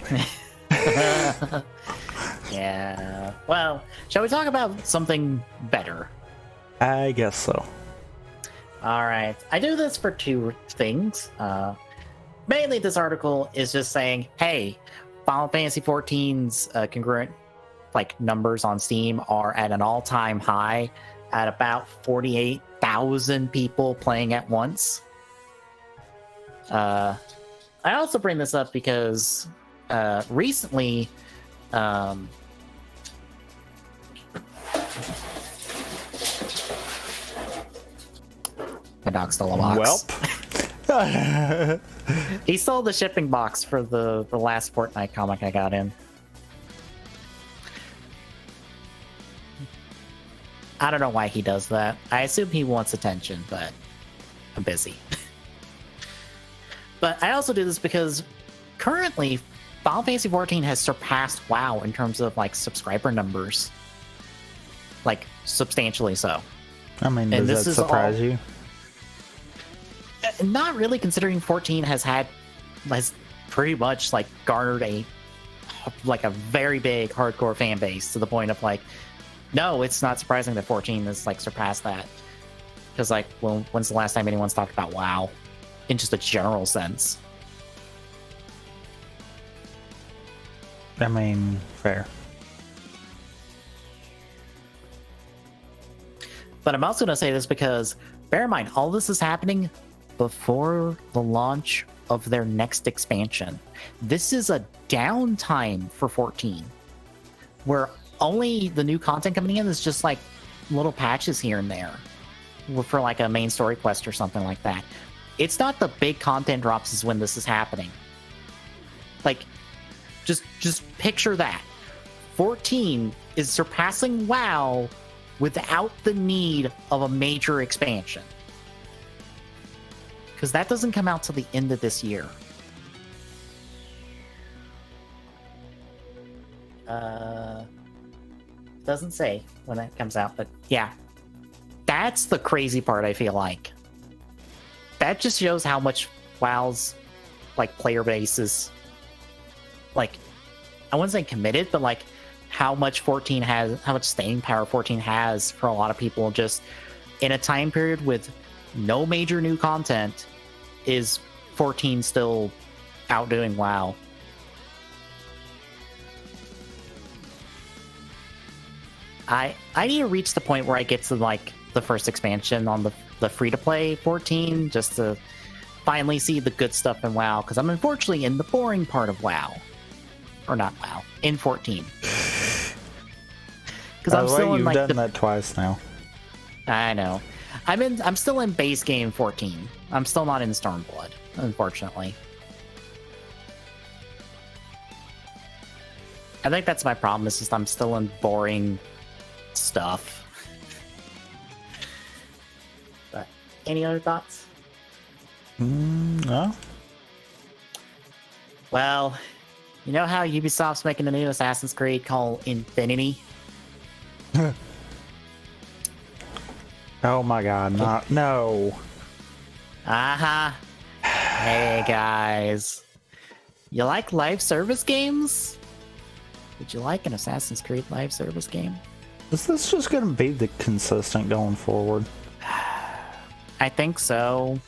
Yeah. Well, shall we talk about something better? I guess so. All right. I do this for two things. Mainly, this article is just saying, hey, Final Fantasy XIV's congruent numbers on Steam are at an all-time high at about 48,000 people playing at once. I also bring this up because recently, I dog stole a box. Welp. He stole the shipping box for the last Fortnite comic I got in. I don't know why he does that. I assume he wants attention, but I'm busy. But I also do this because currently Final Fantasy XIV has surpassed WoW in terms of subscriber numbers. Substantially so. I mean, does that surprise you? Not really, considering 14 has pretty much garnered a very big hardcore fan base to the point of no, it's not surprising that 14 has surpassed that. Because when's the last time anyone's talked about WoW in just a general sense? I mean, fair. But I'm also going to say this because, bear in mind, all this is happening before the launch of their next expansion. This is a downtime for 14, where only the new content coming in is just like little patches here and there for like a main story quest or something like that. It's not the big content drops is when this is happening. Like, just picture that. 14 is surpassing WoW without the need of a major expansion. Because that doesn't come out till the end of this year. Doesn't say when that comes out, but yeah. That's the crazy part, I feel like. That just shows how much WoW's like player base is like, I wouldn't say committed, but like how much 14 has, how much staying power 14 has for a lot of people. Just in a time period with no major new content, is 14 still outdoing WoW? I need to reach the point where I get to like the first expansion on the free-to-play 14 just to finally see the good stuff in WoW, because I'm unfortunately in the boring part of WoW. Or not WoW, in 14. Because I'm still in, you've like, done that twice now. I know. I'm still in base game 14. I'm still not in Stormblood, unfortunately. I think that's my problem, is just I'm still in boring stuff. But any other thoughts? No. Well, you know how Ubisoft's making a new Assassin's Creed called Infinity? Oh my god, not no. Hey guys. You like live service games? Would you like an Assassin's Creed live service game? Is this just gonna be the consistent going forward? I think so.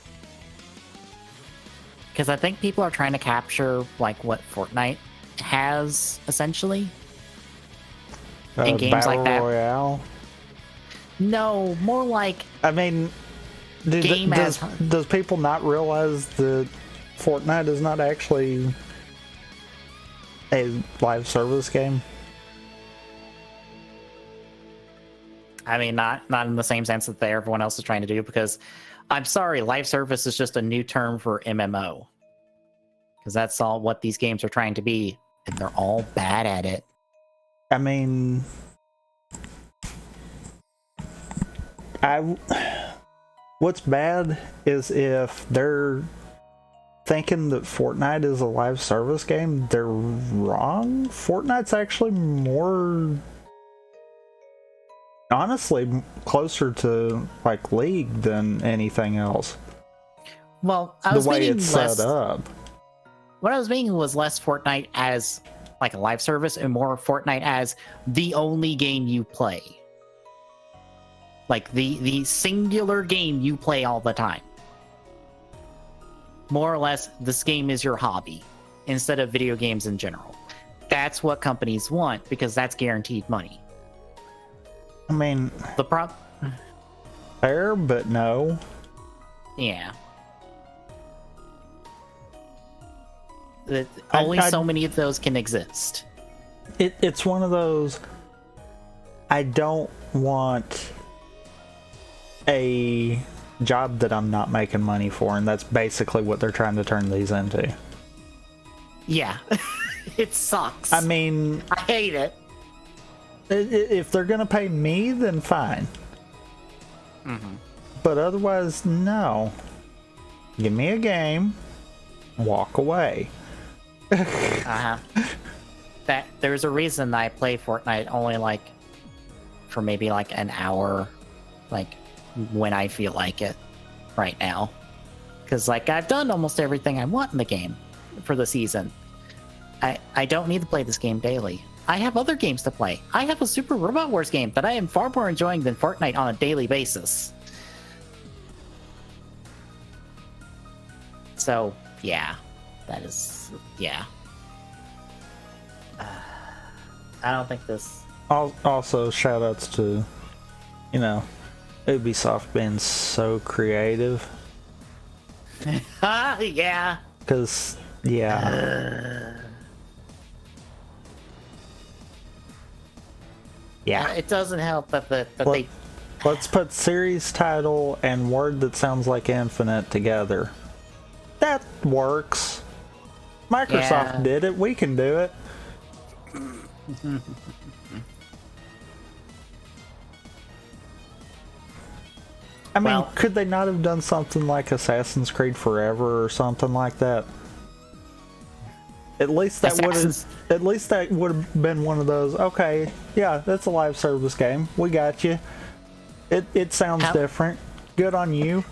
Because I think people are trying to capture like what Fortnite has, essentially. In games like that. Royale? No, more like... I mean, does people not realize that Fortnite is not actually a live service game? I mean, not in the same sense that everyone else is trying to do, because I'm sorry, live service is just a new term for MMO. Because that's all what these games are trying to be, and they're all bad at it. I mean, what's bad is if they're thinking that Fortnite is a live service game, they're wrong. Fortnite's actually more, honestly, closer to like League than anything else. Well, I was the way meaning it's less, set up. What I was meaning was less Fortnite as like a live service and more Fortnite as the only game you play. Like the singular game you play all the time. More or less, this game is your hobby instead of video games in general. That's what companies want, because that's guaranteed money. I mean, fair, but no. Yeah. Only so many of those can exist. It's one of those, I don't want a job that I'm not making money for, and that's basically what they're trying to turn these into. Yeah. It sucks. I mean, I hate it. If they're gonna pay me, then fine. Mm-hmm. But otherwise, no. Give me a game, walk away. That there's a reason I play Fortnite only like for maybe like an hour, like when I feel like it right now, because like I've done almost everything I want in the game for the season. I don't need to play this game daily. I have other games to play. I have a Super Robot Wars game that I am far more enjoying than Fortnite on a daily basis. So yeah, that is, yeah. I don't think this. Also, shout outs to, Ubisoft being so creative. Yeah. Because, yeah. Yeah. It doesn't help that Let's put series title and word that sounds like infinite together. That works. Microsoft did it. We can do it. I mean, could they not have done something like Assassin's Creed Forever or something like that? At least that would have been one of those. Okay, yeah, that's a live service game. We got you. It sounds different. Good on you.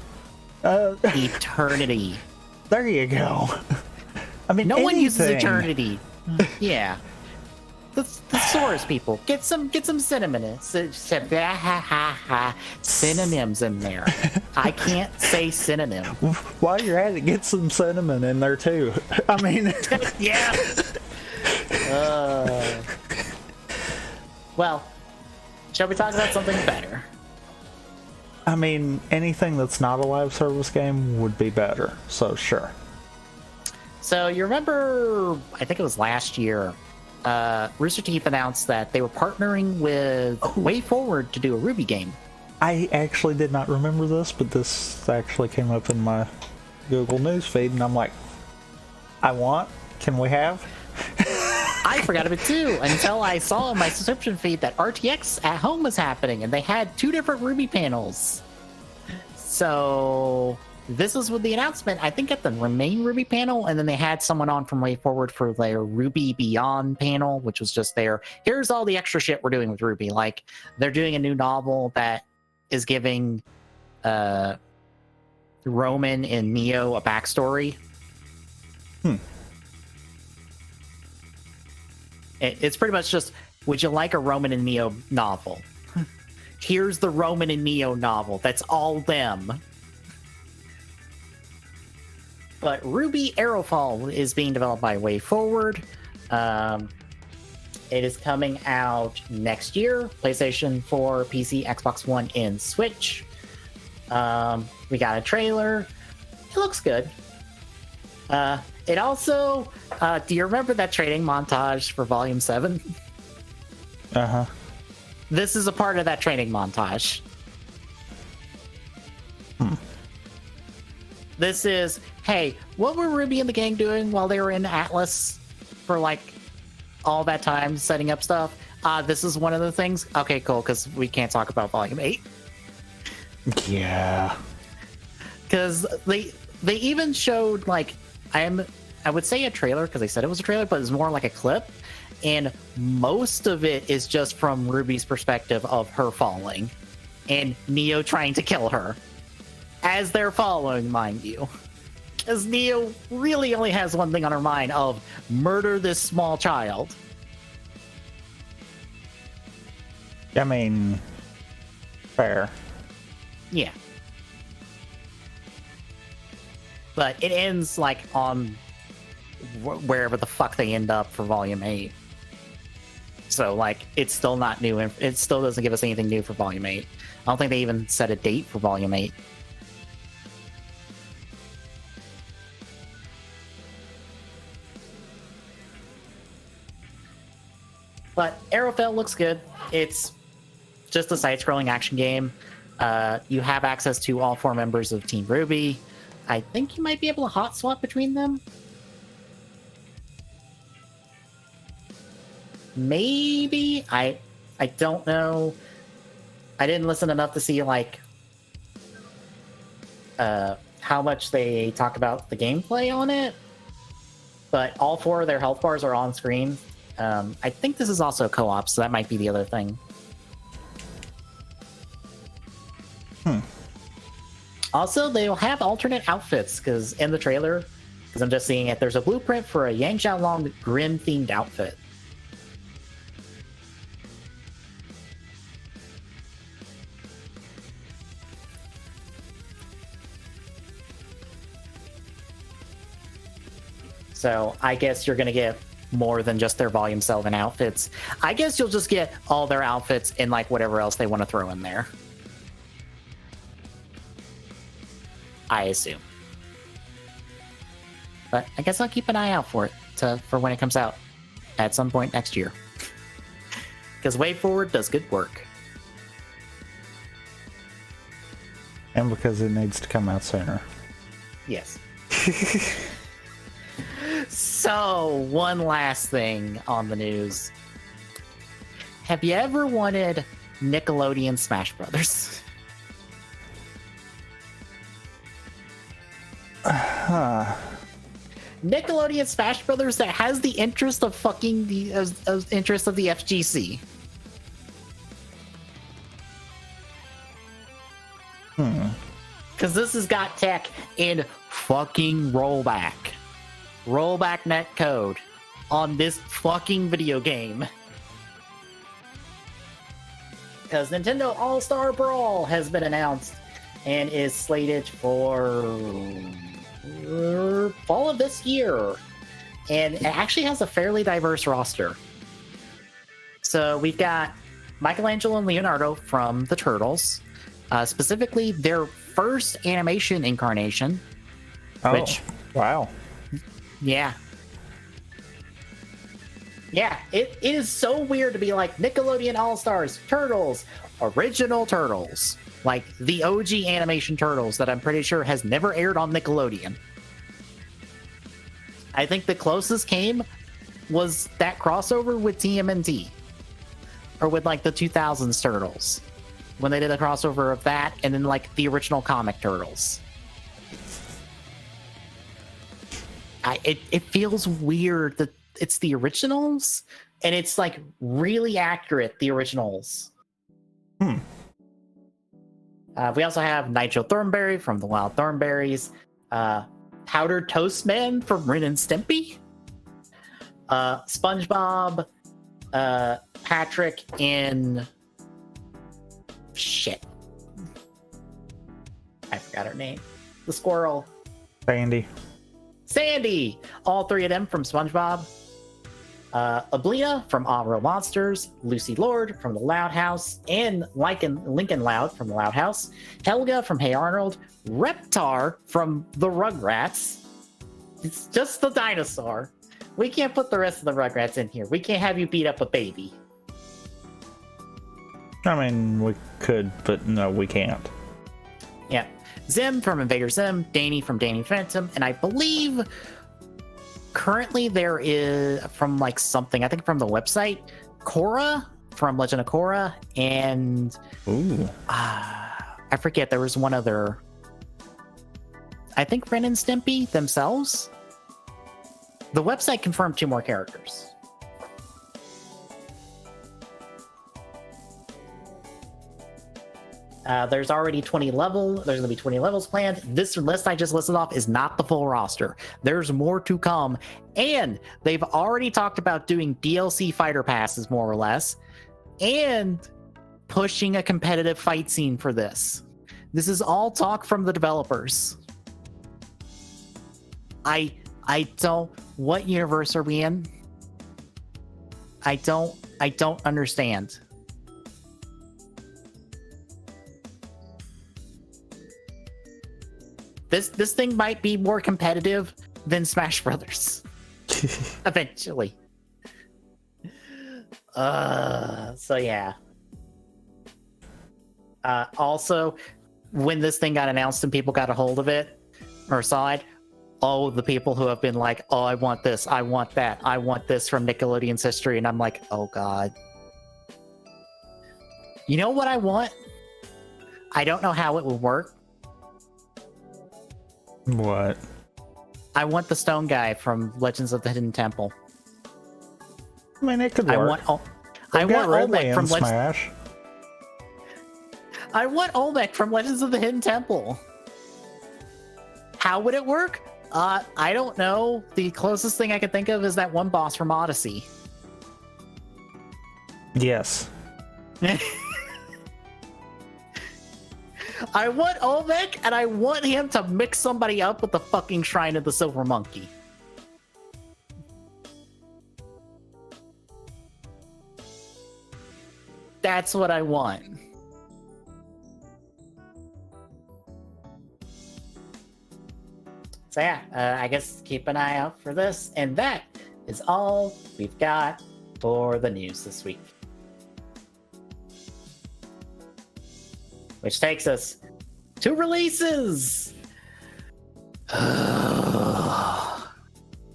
Eternity. There you go. I mean, no one uses Eternity. Yeah. The Source people get some synonyms in there. I can't say synonym. While you're at it, get some cinnamon in there too. I mean, yeah. Well, shall we talk about something better? I mean, anything that's not a live service game would be better. So sure. So you remember? I think it was last year. Rooster Teeth announced that they were partnering with WayForward to do a Ruby game. I actually did not remember this, but this actually came up in my Google News feed, and I'm like, can we have? I forgot of it too, until I saw in my subscription feed that RTX at home was happening, and they had 2 different Ruby panels. So this was with the announcement, I think, at the main Ruby panel, and then they had someone on from WayForward for their Ruby Beyond panel, which was just here's all the extra shit we're doing with Ruby. Like, they're doing a new novel that is giving Roman and Neo a backstory. It's pretty much just, would you like a Roman and Neo novel? Here's the Roman and Neo novel. That's all them. But Ruby Arrowfall is being developed by WayForward. It is coming out next year. PlayStation 4, PC, Xbox One, and Switch. We got a trailer. It looks good. It also... do you remember that training montage for Volume 7? Uh-huh. This is a part of that training montage. This is, hey, what were Ruby and the gang doing while they were in Atlas for, like, all that time setting up stuff? This is one of the things. Okay, cool, because we can't talk about Volume 8. Yeah. Because they even showed, like, I would say a trailer, because they said it was a trailer, but it was more like a clip. And most of it is just from Ruby's perspective of her falling and Neo trying to kill her. As they're following, mind you. Because Neo really only has one thing on her mind of murder this small child. I mean, fair. Yeah. But it ends, like, on wherever the fuck they end up for Volume 8. So, like, it's still not new. It still doesn't give us anything new for Volume 8. I don't think they even set a date for Volume 8. But Arrowfell looks good. It's just a side-scrolling action game. You have access to all 4 members of Team Ruby. I think you might be able to hot swap between them. Maybe. I don't know. I didn't listen enough to see, like, how much they talk about the gameplay on it. But all 4 of their health bars are on screen. I think this is also co-op, so that might be the other thing. Also, they'll have alternate outfits, because in the trailer, because I'm just seeing it, there's a blueprint for a Yang Xiaolong Grim-themed outfit. So I guess you're going to get more than just their Volume 7 outfits. I guess you'll just get all their outfits and like whatever else they want to throw in there. I assume. But I guess I'll keep an eye out for it for when it comes out at some point next year. Because Way Forward does good work. And because it needs to come out sooner. Yes. So, one last thing on the news. Have you ever wanted Nickelodeon Smash Brothers? Nickelodeon Smash Brothers that has the interest of fucking the interest of the FGC. Because this has got tech in fucking rollback net code on this fucking video game. Because Nintendo All-Star Brawl has been announced and is slated for fall of this year. And it actually has a fairly diverse roster. So we've got Michelangelo and Leonardo from the Turtles. Specifically, their first animation incarnation. Oh, which, wow. Yeah. Yeah, it is so weird to be like Nickelodeon All-Stars, Turtles, original Turtles. Like the OG animation Turtles that I'm pretty sure has never aired on Nickelodeon. I think the closest came was that crossover with TMNT. Or with like the 2000s Turtles. When they did a crossover of that and then like the original comic Turtles. It feels weird that it's the originals and it's like really accurate, the originals. We also have Nigel Thornberry from the Wild Thornberries, Powdered Toast Man from Ren and Stimpy, SpongeBob, Patrick in shit. I forgot her name. The squirrel. Sandy! All three of them from SpongeBob. Ablina from All Real Monsters. Lucy Lord from The Loud House. And Lincoln Loud from The Loud House. Helga from Hey Arnold. Reptar from The Rugrats. It's just the dinosaur. We can't put the rest of the Rugrats in here. We can't have you beat up a baby. I mean, we could, but no, we can't. Yeah. Zim from Invader Zim, Danny from Danny Phantom, and I believe currently there is from like something, I think from the website, Korra from Legend of Korra, and I forget, there was one other, I think Ren and Stimpy themselves. The website confirmed 2 more characters. There's already 20 levels. There's going to be 20 levels planned. This list I just listed off is not the full roster. There's more to come. And they've already talked about doing DLC fighter passes, more or less, and pushing a competitive fight scene for this. This is all talk from the developers. I don't... What universe are we in? I don't understand. This thing might be more competitive than Smash Brothers. Eventually. So yeah. Also, when this thing got announced and people got a hold of it, or saw it, all the people who have been like, oh, I want this, I want that, I want this from Nickelodeon's history, and I'm like, oh god. You know what I want? I don't know how it will work. What? I want the stone guy from Legends of the Hidden Temple. I mean, it could work. I want Olmec from Smash. I want Olmec from Legends of the Hidden Temple. How would it work? I don't know. The closest thing I could think of is that one boss from Odyssey. Yes. I want Olmec, and I want him to mix somebody up with the fucking Shrine of the Silver Monkey. That's what I want. So yeah, I guess keep an eye out for this. And that is all we've got for the news this week. Which takes us to releases.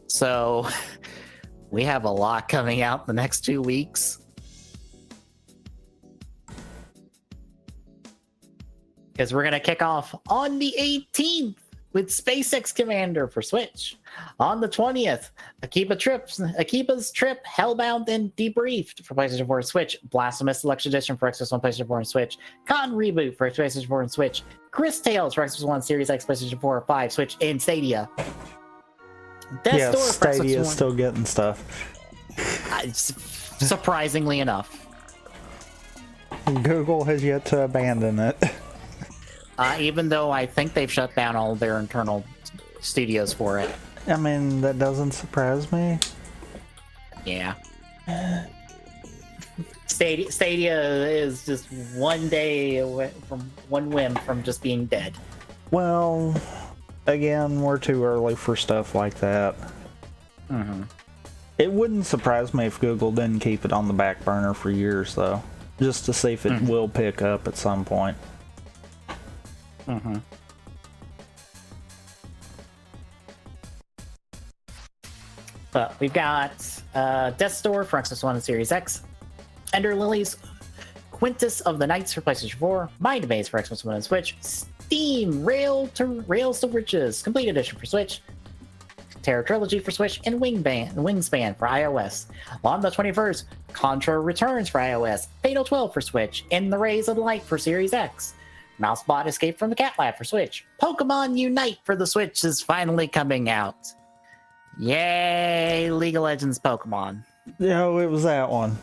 So we have a lot coming out the next 2 weeks. Because we're going to kick off on the 18th with SpaceX Commander for Switch. On the 20th, Akiba's Trip, Hellbound and Debriefed for PlayStation 4 and Switch. Blasphemous Deluxe Edition for Xbox One, PlayStation 4 and Switch. Con Reboot for PlayStation 4 and Switch. Chris Tales for Xbox One, Series X, PlayStation 4, 5, Switch, and Stadia. Yeah, Stadia is still getting stuff. Surprisingly enough. Google has yet to abandon it. Even though I think they've shut down all their internal studios for it. I mean, that doesn't surprise me. Yeah. Stadia is just one day away from one whim from just being dead. Well, again, we're too early for stuff like that. Mm-hmm. It wouldn't surprise me if Google didn't keep it on the back burner for years, though. Just to see if it will pick up at some point. Mm-hmm. But we've got Death Store for Xbox One and Series X, Ender Lilies, Quintus of the Knights for PlayStation 4, Mind Maze for Xbox One and Switch, Steam Rails to Riches Complete Edition for Switch, Terra Trilogy for Switch, and Wingspan for iOS. On the 21st, Contra returns for iOS, Fatal 12 for Switch, In the Rays of Light for Series X. Mousebot Escape from the Cat Lab for Switch. Pokemon Unite for the Switch is finally coming out. Yay, League of Legends Pokemon. No, it was that one.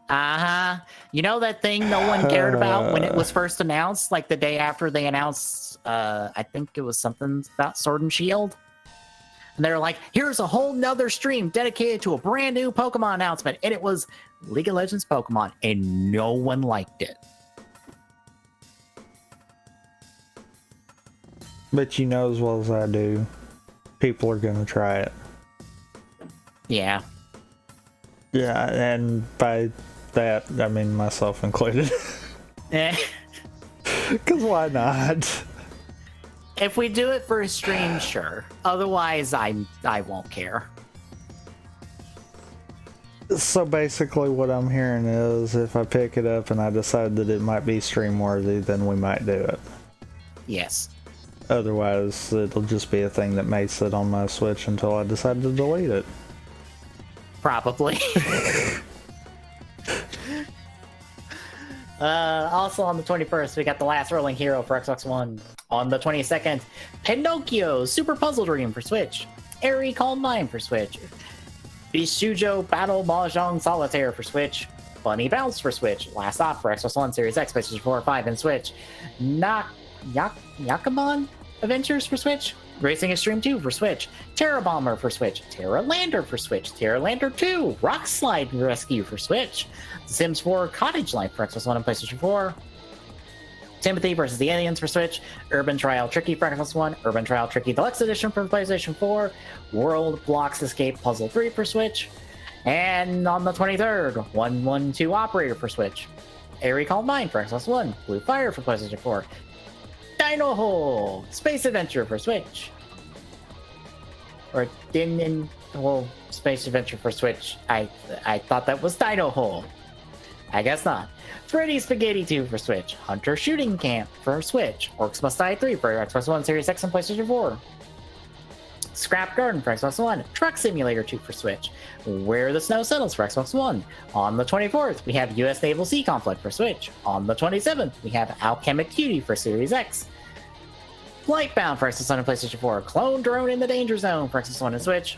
Uh-huh. You know that thing no one cared about when it was first announced? Like the day after they announced, I think it was something about Sword and Shield? And they're like, here's a whole nother stream dedicated to a brand new Pokemon announcement. And it was League of Legends Pokemon, and no one liked it. But you know as well as I do, people are going to try it. Yeah. Yeah, and by that, I mean myself included. Because why not? If we do it for a stream, sure. Otherwise, I won't care. So basically what I'm hearing is if I pick it up and I decide that it might be stream worthy, then we might do it. Yes. Otherwise, it'll just be a thing that may sit on my Switch until I decide to delete it. Probably. Also on the 21st, we got The Last Rolling Hero for Xbox One. On the 22nd, Pinocchio Super Puzzle Dream for Switch. Airy Calm 9 for Switch. Bishujo Battle Mahjong Solitaire for Switch. Bunny Bounce for Switch. Last Off for Xbox One, Series X, PlayStation 4, 5, and Switch. Yakamon Adventures for Switch. Racing Extreme 2 for Switch. Terra Bomber for Switch. Terra Lander for Switch. Terra Lander 2. Rock Slide Rescue for Switch. The Sims 4 Cottage Life for Xbox One and PlayStation 4. Timothy vs. the Aliens for Switch. Urban Trial Tricky for Xbox One. Urban Trial Tricky Deluxe Edition for PlayStation 4. World Blocks Escape Puzzle 3 for Switch. And on the 23rd, 112 Operator for Switch. Airy Calm 9 for Xbox One. Blue Fire for PlayStation 4. Dino Hole Space Adventure for Switch. Or Dinin Hole Space Adventure for Switch. I thought that was Dino Hole. I guess not. Freddy's Spaghetti 2 for Switch. Hunter Shooting Camp for Switch. Orcs Must Die 3 for Xbox One, Series X, and PlayStation 4. Scrap Garden for Xbox One. Truck Simulator 2 for Switch. Where the Snow Settles for Xbox One. On the 24th, we have US Naval Sea Conflict for Switch. On the 27th, we have Alchemic Cutie for Series X. Lightbound for Xbox One and PlayStation 4. Clone Drone in the Danger Zone for Xbox One and Switch.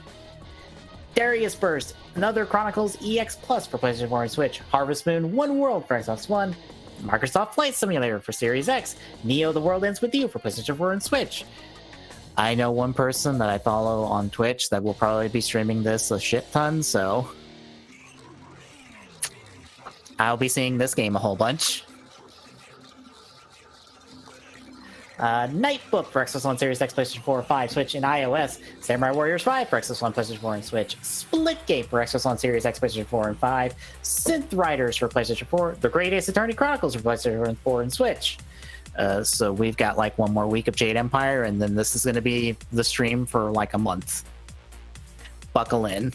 Darius Burst, Another Chronicles EX Plus for PlayStation 4 and Switch. Harvest Moon One World for Xbox One. Microsoft Flight Simulator for Series X. Neo The World Ends With You for PlayStation 4 and Switch. I know one person that I follow on Twitch that will probably be streaming this a shit ton, so I'll be seeing this game a whole bunch. Nightbook for Xbox One Series X, PlayStation 4, 5, Switch, and iOS. Samurai Warriors 5 for Xbox One, PlayStation 4, and Switch. Splitgate for Xbox One Series X, PlayStation 4, and 5. Synth Riders for PlayStation 4. The Great Ace Attorney Chronicles for PlayStation 4 and Switch. So we've got like one more week of Jade Empire, and then this is going to be the stream for like a month. Buckle in.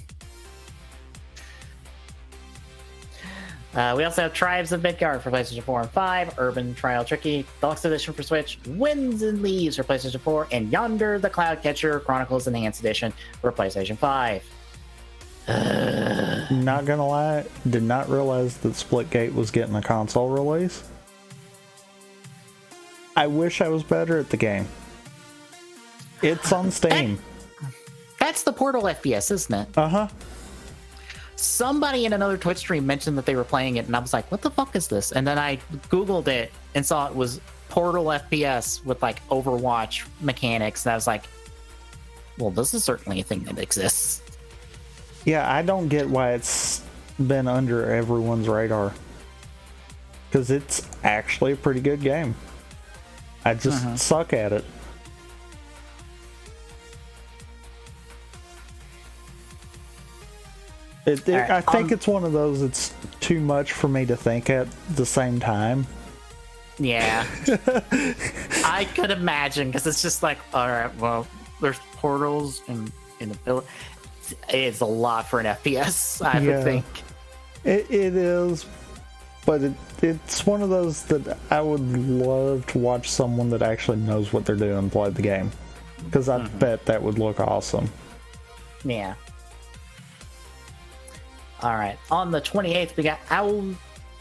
We also have Tribes of Midgard for PlayStation 4 and 5, Urban Trial Tricky Deluxe Edition for Switch, Winds and Leaves for PlayStation 4, and Yonder the Cloudcatcher Chronicles Enhanced Edition for PlayStation 5. Not gonna lie, did not realize that Splitgate was getting a console release. I wish I was better at the game. It's on Steam. That's the Portal FPS, isn't it? Uh-huh. Somebody in another Twitch stream mentioned that they were playing it, and I was like, what the fuck is this? And then I Googled it and saw it was Portal FPS with like Overwatch mechanics, and I was like, well, this is certainly a thing that exists. Yeah, I don't get why it's been under everyone's radar. Because it's actually a pretty good game. I just suck at it. Right, I think it's one of those, it's too much for me to think at the same time. Yeah. I could imagine, because it's just like, all right, well, there's portals in the build. It's a lot for an FPS, I would think. It is, but it's one of those that I would love to watch someone that actually knows what they're doing play the game. Because I bet that would look awesome. Yeah. Alright, on the 28th, we got Ao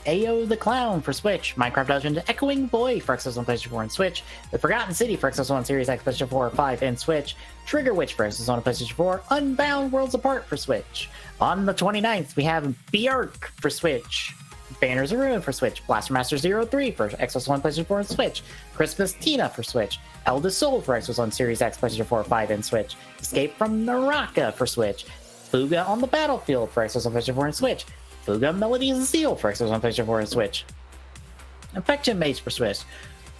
the Clown for Switch, Minecraft Dungeon Echoing Void for Xbox One, PlayStation 4, and Switch, The Forgotten City for Xbox One, Series X, PlayStation 4, 5, and Switch, Trigger Witch for Xbox One, PlayStation 4, Unbound Worlds Apart for Switch. On the 29th, we have Bjark for Switch, Banners of Ruin for Switch, Blaster Master 03 for Xbox One, PlayStation 4, and Switch, Christmas Tina for Switch, Eldest Soul for Xbox One, Series X, PlayStation 4, 5, and Switch, Escape from Naraka for Switch, Fuga on the Battlefield for Xbox One, PlayStation 4, and Switch, Fuga Melodies of Steel for Xbox One, PlayStation 4, and Switch, Infection Maze for Switch,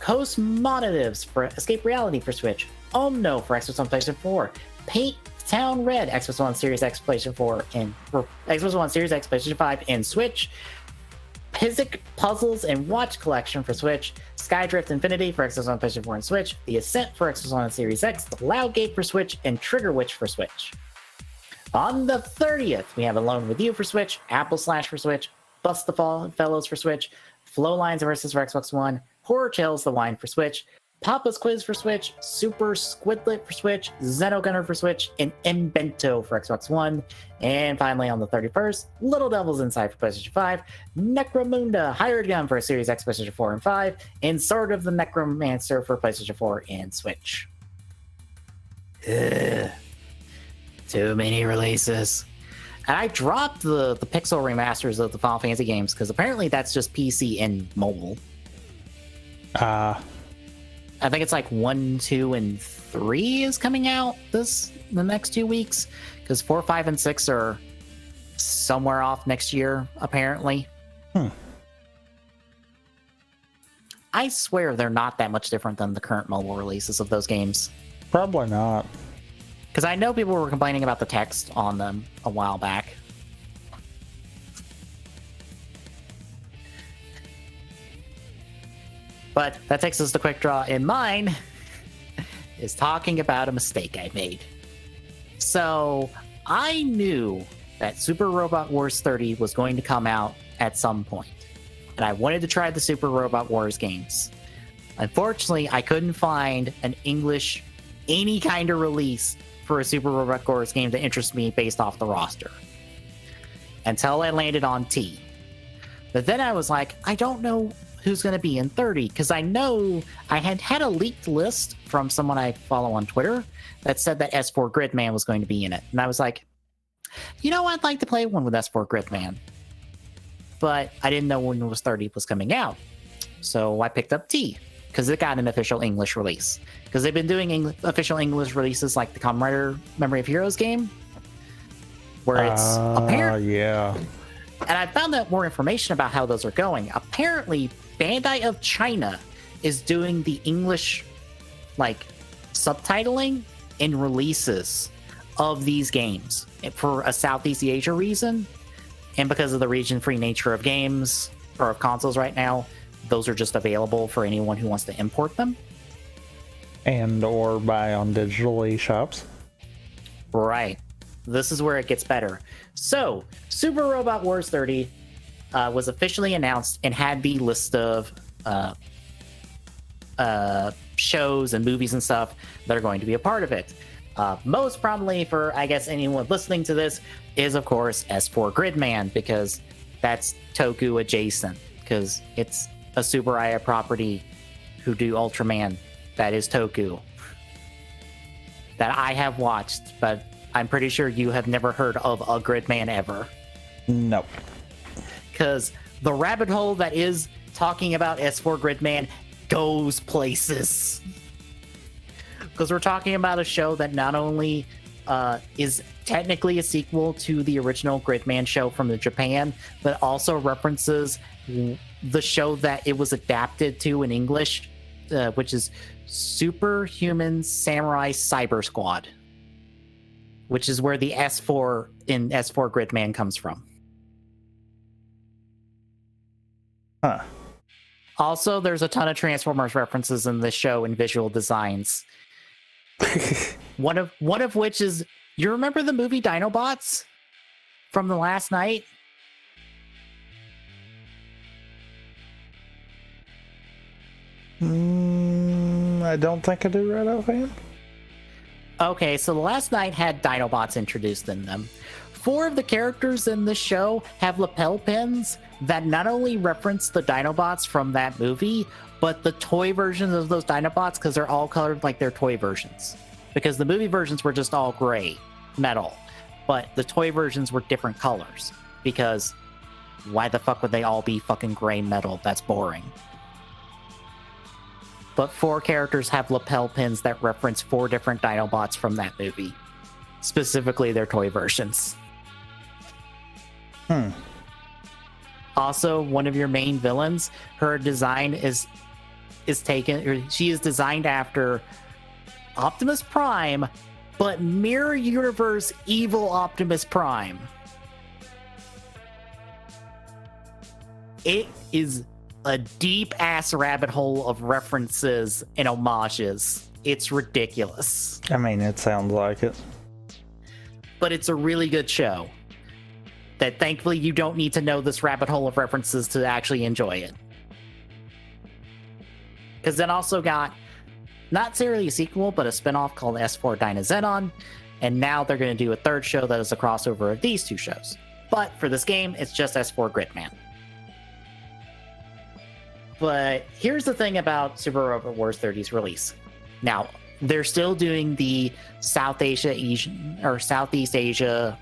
Cosmonatives for Escape Reality for Switch, Omno for Xbox One, PlayStation 4, Paint Town Red, Xbox One, Series X, PlayStation 4, and for Xbox One, Series X, PlayStation 5, and Switch, Physic Puzzles and Watch Collection for Switch, Skydrift Infinity for Xbox One, PlayStation 4, and Switch, The Ascent for Xbox One and Series X, The Loudgate for Switch, and Trigger Witch for Switch. On the 30th, we have Alone With You for Switch, Apple Slash for Switch, Bust the Fall Fellows for Switch, Flow Lines Versus for Xbox One, Horror Tales The Wine for Switch, Papa's Quiz for Switch, Super Squidlet for Switch, Xenogunner for Switch, and Invento for Xbox One. And finally, on the 31st, Little Devils Inside for PlayStation 5, Necromunda Hired Gun for Series X, PlayStation 4, and 5, and Sword of the Necromancer for PlayStation 4 and Switch. Ugh. Too many releases. And I dropped the pixel remasters of the Final Fantasy games because apparently that's just PC and mobile. I think it's like 1, 2, and 3 is coming out the next 2 weeks because 4, 5, and 6 are somewhere off next year, apparently. I swear they're not that much different than the current mobile releases of those games. Probably not. Because I know people were complaining about the text on them a while back. But that takes us to Quick Draw, and mine is talking about a mistake I made. So I knew that Super Robot Wars 30 was going to come out at some point, and I wanted to try the Super Robot Wars games. Unfortunately, I couldn't find an English, any kind of release for a Super Robot Wars game to interest me based off the roster. Until I landed on T. But then I was like, I don't know who's going to be in 30, because I know I had a leaked list from someone I follow on Twitter that said that S4 Gridman was going to be in it. And I was like, you know, I'd like to play one with S4 Gridman. But I didn't know when was 30 was coming out. So I picked up T, because it got an official English release. Because they've been doing official English releases like the Kamen Rider Memory of Heroes game, where it's apparent. Yeah. And I found out more information about how those are going. Apparently, Bandai of China is doing the English, like, subtitling and releases of these games for a Southeast Asia reason. And because of the region-free nature of games, or of consoles right now, those are just available for anyone who wants to import them. And or buy on digital eShops. Right. This is where it gets better. So, Super Robot Wars 30 was officially announced and had the list of shows and movies and stuff that are going to be a part of it. Most probably for, I guess, anyone listening to this is, of course, S4 Gridman, because that's Toku adjacent, because it's a Super Aya property who do Ultraman. That is Toku. That I have watched, but I'm pretty sure you have never heard of a Gridman ever. No. Because the rabbit hole that is talking about S4 Gridman goes places. Because we're talking about a show that not only is technically a sequel to the original Gridman show from the Japan, but also references the show that it was adapted to in English, which is Superhuman Samurai Cyber Squad, which is where the S4 in S4 Gridman comes from. Huh. Also, there's a ton of Transformers references in this show and visual designs. One of which is, you remember the movie Dinobots from the last night? I don't think I do right offhand. Okay, so the last night had Dinobots introduced in them. 4 of the characters in this show have lapel pins that not only reference the Dinobots from that movie, but the toy versions of those Dinobots, because they're all colored like their toy versions. Because the movie versions were just all gray metal, but the toy versions were different colors. Because why the fuck would they all be fucking gray metal? That's boring. But 4 characters have lapel pins that reference 4 different Dinobots from that movie. Specifically their toy versions. Also, one of your main villains, her design is taken, or she is designed after Optimus Prime, but Mirror Universe evil Optimus Prime. It is a deep ass rabbit hole of references and homages. It's ridiculous. I mean, it sounds like it. But it's a really good show. That thankfully you don't need to know this rabbit hole of references to actually enjoy it. Because then also got, not necessarily a sequel, but a spinoff called S4 Dynazenon. And now they're going to do a third show that is a crossover of these 2 shows. But for this game, it's just S4 Gridman. But here's the thing about Super Robot Wars 30's release. Now, they're still doing the Southeast Asia,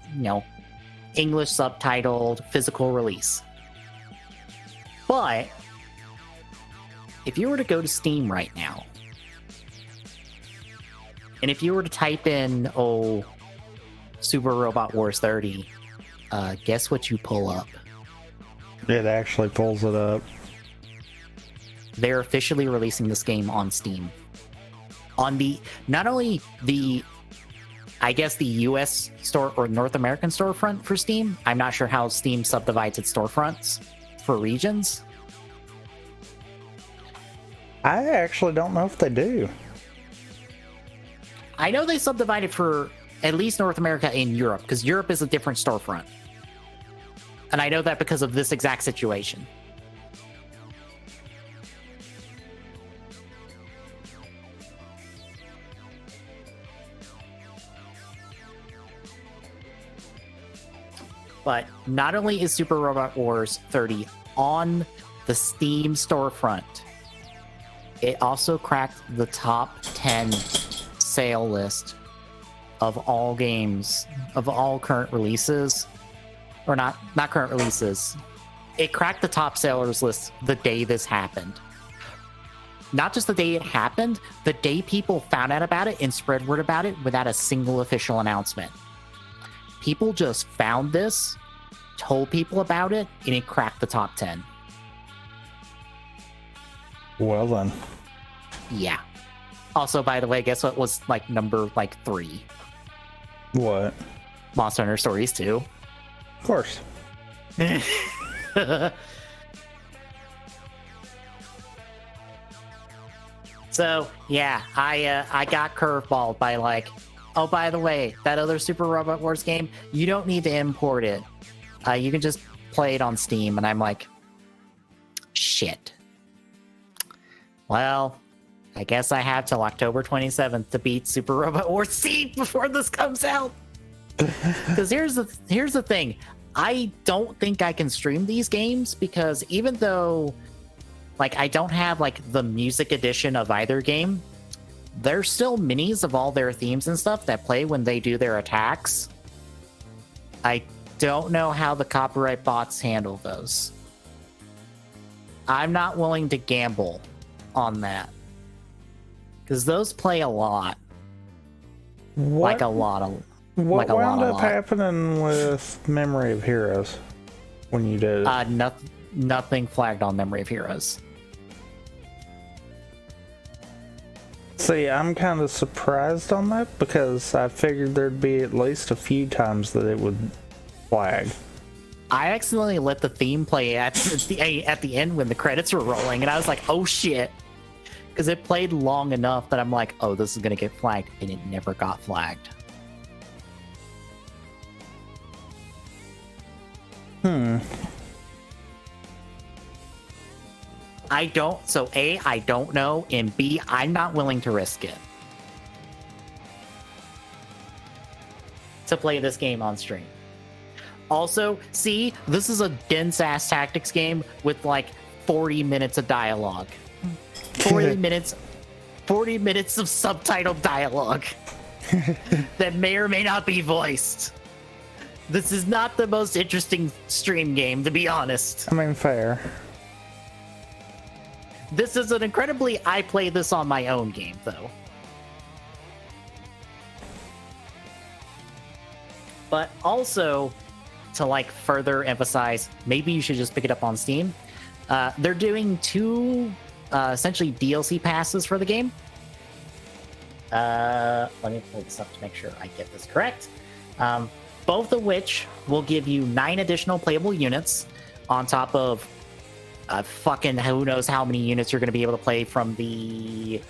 English subtitled physical release. But if you were to go to Steam right now, and if you were to type in, Super Robot Wars 30, guess what you pull up? It actually pulls it up. They're officially releasing this game on Steam. On not only the US store or North American storefront for Steam. I'm not sure how Steam subdivides its storefronts for regions. I actually don't know if they do. I know they subdivide it for at least North America and Europe, because Europe is a different storefront. And I know that because of this exact situation. But not only is Super Robot Wars 30 on the Steam storefront, it also cracked the top 10 sale list of all games, of all current releases. Or not current releases. It cracked the top sellers list the day this happened. Not just the day it happened, the day people found out about it and spread word about it without a single official announcement. People just found this told people about it, and it cracked the top 10. Well then. Yeah. Also, by the way, guess what was like number 3? What? Monster Hunter Stories 2. Of course. So yeah, I got curveballed by like, oh, by the way, that other Super Robot Wars game, you don't need to import it. You can just play it on Steam. And I'm like, shit. Well, I guess I have till October 27th to beat Super Robot Wars C before this comes out. Because here's the thing. I don't think I can stream these games because even though like I don't have like the music edition of either game, there's still minis of all their themes and stuff that play when they do their attacks. I don't know how the copyright bots handle those. I'm not willing to gamble on that. Because those play a lot. What? Like a lot of... What wound up happening with Memory of Heroes when you did it? Nothing flagged on Memory of Heroes. See, I'm kind of surprised on that because I figured there'd be at least a few times that it would flag. I accidentally let the theme play at the end when the credits were rolling, and I was like, oh shit. Because it played long enough that I'm like, oh, this is going to get flagged, and it never got flagged. I don't, so A, I don't know, and B, I'm not willing to risk it to play this game on stream. Also, see, this is a dense-ass tactics game with like 40 minutes of dialogue. 40 minutes of subtitled dialogue that may or may not be voiced. This is not the most interesting stream game, to be honest. I mean, fair. This is an incredibly I play this on my own game, though. But also, to like further emphasize, maybe you should just pick it up on Steam. They're doing 2 essentially DLC passes for the game. Let me pull this up to make sure I get this correct. Both of which will give you 9 additional playable units on top of fucking who knows how many units you're going to be able to play from the...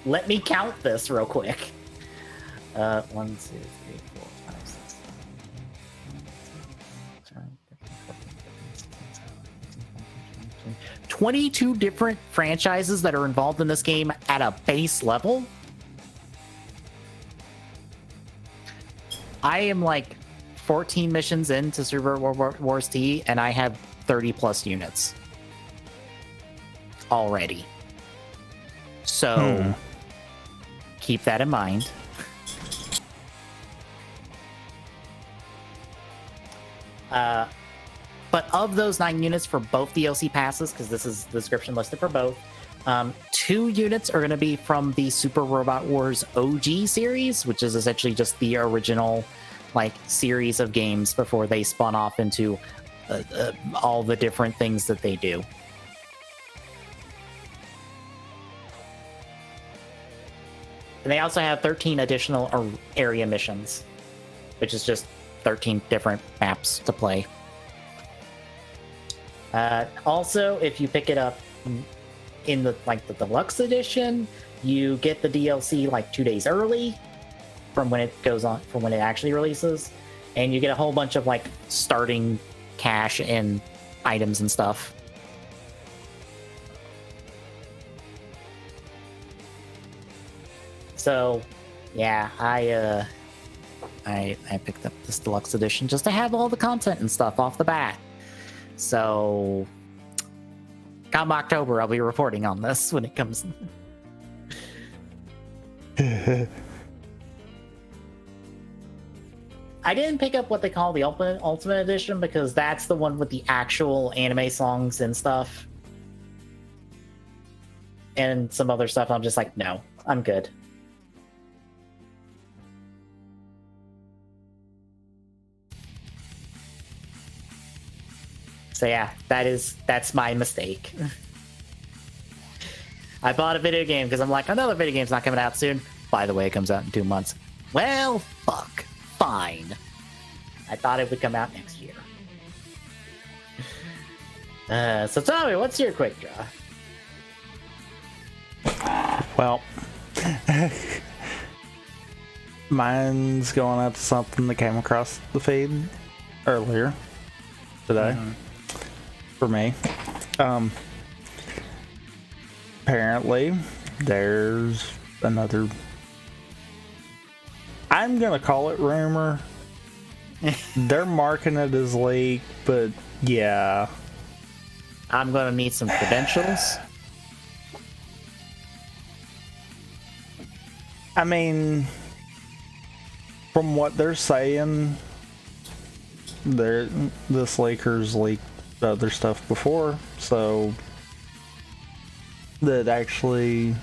let me count this real quick. 1, 2, 3, 4, 5, 6, 22 different franchises that are involved in this game at a base level. I am like 14 missions into Super Wars T, and I have 30 plus units already. So keep that in mind. But of those 9 units for both DLC passes, because this is the description listed for both, 2 units are going to be from the Super Robot Wars OG series, which is essentially just the original like series of games before they spun off into all the different things that they do. And they also have 13 additional area missions, which is just 13 different maps to play. Also, if you pick it up in the deluxe edition, you get the DLC like 2 days early from when it goes on, from when it actually releases, and you get a whole bunch of like starting cash and items and stuff. So, yeah, I picked up this deluxe edition just to have all the content and stuff off the bat. So, come October, I'll be reporting on this when it comes. I didn't pick up what they call the Ultimate Edition because that's the one with the actual anime songs and stuff. And some other stuff, I'm just like, no, I'm good. So yeah, that's my mistake. I bought a video game because I'm like, another video game's not coming out soon. By the way, it comes out in 2 months. Well, fuck. Fine. I thought it would come out next year. So tell me, what's your quick draw? Well, mine's going out to something that came across the feed earlier today for me. Apparently, there's another. I'm gonna call it rumor. They're marking it as leak, but yeah. I'm gonna need some credentials. I mean, from what they're saying, this leaker's leaked other stuff before, so that actually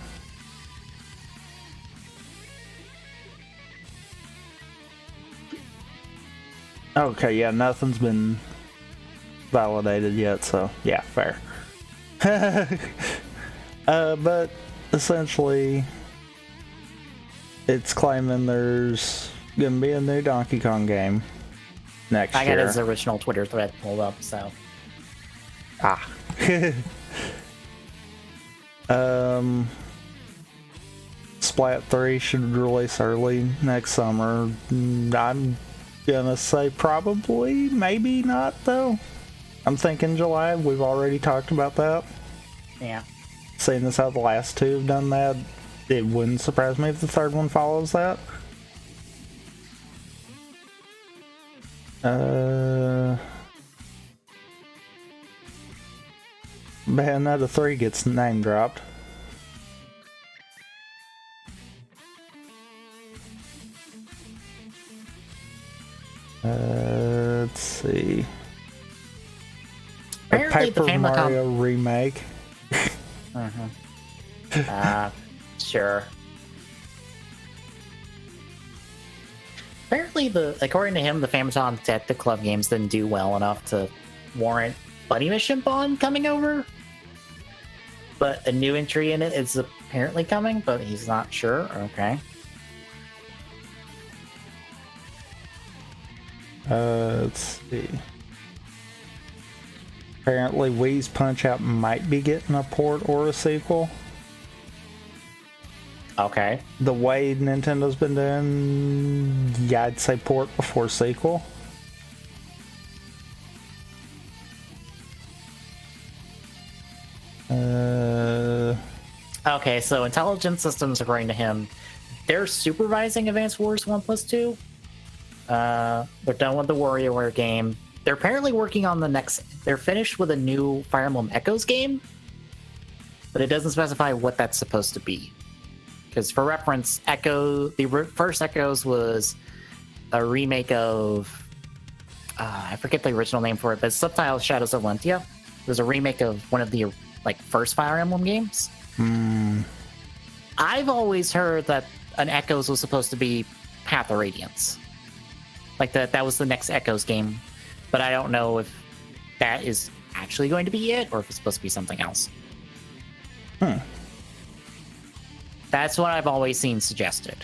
okay, yeah, nothing's been validated yet, so yeah, fair. But essentially it's claiming there's gonna be a new Donkey Kong game next year. I got his original Twitter thread pulled up, so. Splat 3 should release early next summer. I'm gonna say probably, maybe not though. I'm thinking July. We've already talked about that. Yeah. Seeing as how the last two have done that, it wouldn't surprise me if the third one follows that. Bayonetta 3 gets name dropped. Let's see. Apparently A Paper Mario remake. Sure. Apparently, according to him, the Famicom Detective Club games didn't do well enough to warrant Buddy Mission Bond coming over. But a new entry in it is apparently coming, but he's not sure. Okay. Let's see. Apparently, Wii's Punch-Out might be getting a port or a sequel. Okay. The way Nintendo's been doing, yeah, I'd say port before sequel. Okay, so Intelligent Systems, according to him, they're supervising Advance Wars 1+2. They're done with the WarioWare game. They're apparently working on the next. They're finished with a new Fire Emblem Echoes game, but it doesn't specify what that's supposed to be. Because for reference, the first Echoes was a remake of I forget the original name for it, but it's subtitled Shadows of Valentia. It was a remake of one of the first Fire Emblem games. I've always heard that an Echoes was supposed to be Path of Radiance. That was the next Echoes game. But I don't know if that is actually going to be it, or if it's supposed to be something else. That's what I've always seen suggested.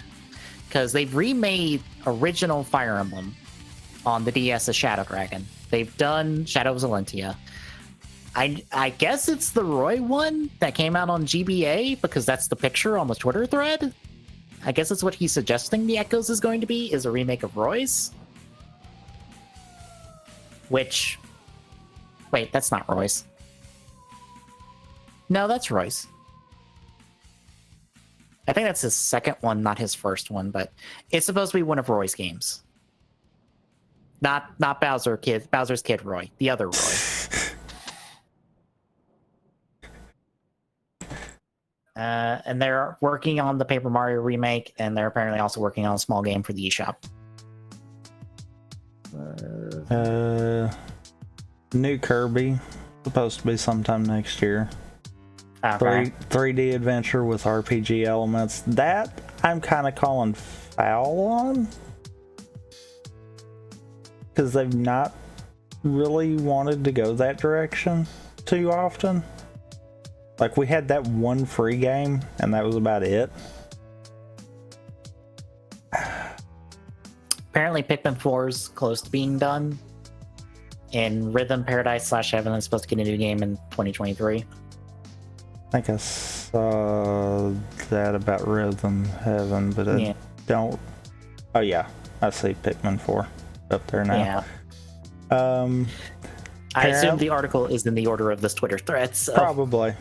Because they've remade original Fire Emblem on the DS as Shadow Dragon. They've done Shadows of Valentia. I guess it's the Roy one that came out on GBA, because that's the picture on the Twitter thread. I guess that's what he's suggesting the Echoes is going to be, is a remake of Roy's. Which... Wait, that's not Roy's. No, that's Roy's. I think that's his second one, not his first one, but it's supposed to be one of Roy's games. Not Bowser's kid Roy, the other Roy. And they're working on the Paper Mario remake, and they're apparently also working on a small game for the eShop. New Kirby, supposed to be sometime next year. Okay. 3D adventure with RPG elements. That I'm kind of calling foul on, because they've not really wanted to go that direction too often. Like, we had that one free game, and that was about it. Apparently, Pikmin 4 is close to being done. And Rhythm Paradise / Heaven is supposed to get a new game in 2023. I think I saw that about Rhythm Heaven, but I don't. Oh, yeah. I see Pikmin 4 up there now. Yeah. I assume the article is in the order of this Twitter thread. So. Probably.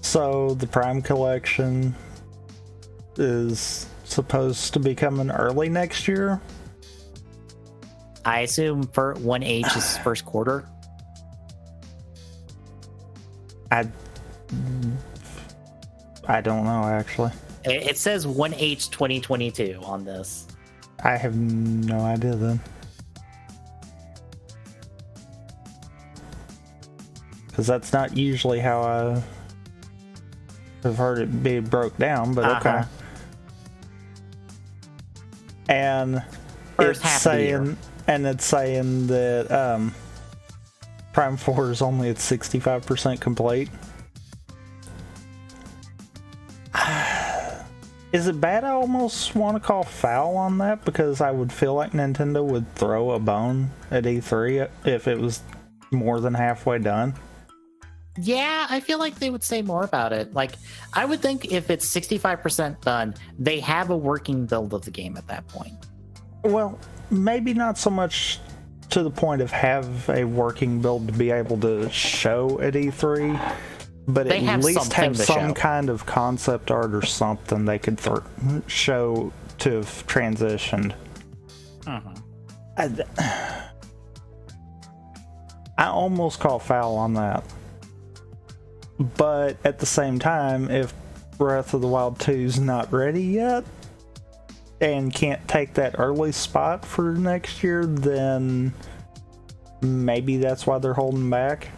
So the Prime Collection is supposed to be coming early next year. I assume for 1H is first quarter. I don't know, actually. It says 1H 2022 on this. I have no idea then. Because that's not usually how I have heard it be broke down, but okay. And first it's saying, that Prime 4 is only at 65% complete. Is it bad? I almost want to call foul on that, because I would feel like Nintendo would throw a bone at E3 if it was more than halfway done. Yeah, I feel like they would say more about it. Like, I would think if it's 65% done, they have a working build of the game at that point. Well, maybe not so much to the point of have a working build to be able to show at E3, but they at least have some kind of concept art or something they could show to have transitioned. I almost call foul on that. But at the same time, if Breath of the Wild 2 is not ready yet and can't take that early spot for next year, then maybe that's why they're holding back.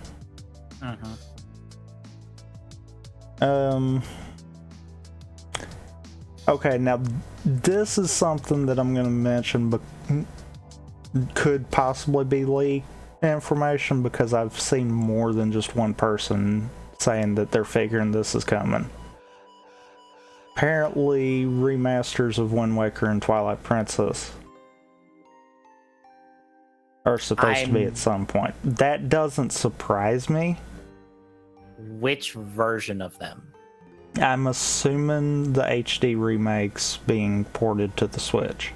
Okay, now this is something that I'm going to mention, but could possibly be leaked information, because I've seen more than just one person saying that they're figuring this is coming. Apparently, remasters of Wind Waker and Twilight Princess are supposed to be at some point. That doesn't surprise me. Which version of them? I'm assuming the HD remakes being ported to the Switch.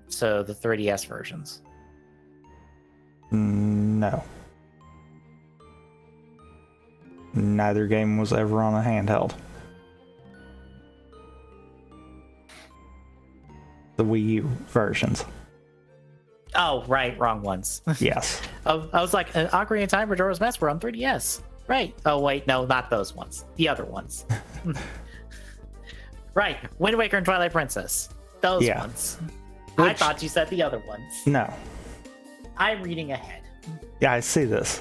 So the 3DS versions? No. Neither game was ever on a handheld. The Wii U versions. Oh, right, wrong ones. Yes. I was like, Ocarina of Time, Majora's Mask were on 3DS. Right. Oh, wait, no, not those ones. The other ones. Right, Wind Waker and Twilight Princess. Those ones. I thought you said the other ones. No. I'm reading ahead. Yeah, I see this.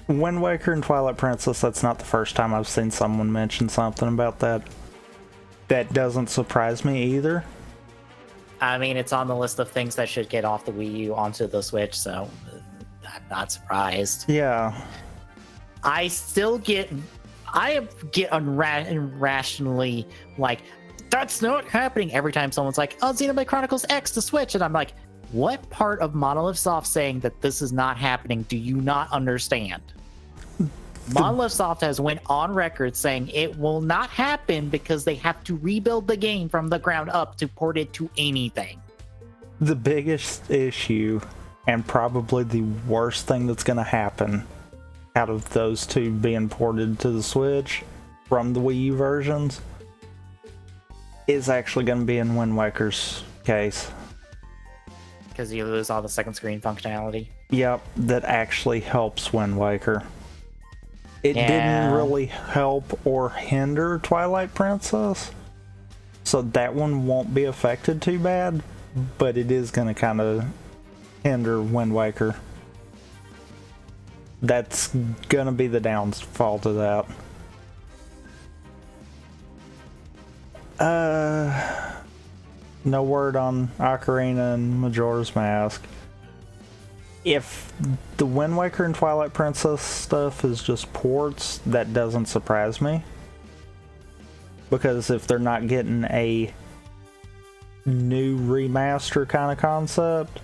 Wind Waker and Twilight Princess, that's not the first time I've seen someone mention something about that. That doesn't surprise me either. I mean, it's on the list of things that should get off the Wii U onto the Switch, so I'm not surprised. Yeah. I get irrationally like, that's not happening every time someone's like, oh, Xenoblade Chronicles X to Switch, and I'm like, what part of Monolith Soft saying that this is not happening do you not understand? Monolith Soft has went on record saying it will not happen because they have to rebuild the game from the ground up to port it to anything. The biggest issue, and probably the worst thing that's going to happen out of those two being ported to the Switch from the Wii U versions, is actually going to be in Wind Waker's case. Because you lose all the second screen functionality. Yep, that actually helps Wind Waker. It didn't really help or hinder Twilight Princess, so that one won't be affected too bad, but it is going to kind of hinder Wind Waker. That's going to be the downfall to that. No word on Ocarina and Majora's Mask. If the Wind Waker and Twilight Princess stuff is just ports, that doesn't surprise me. Because if they're not getting a new remaster kind of concept,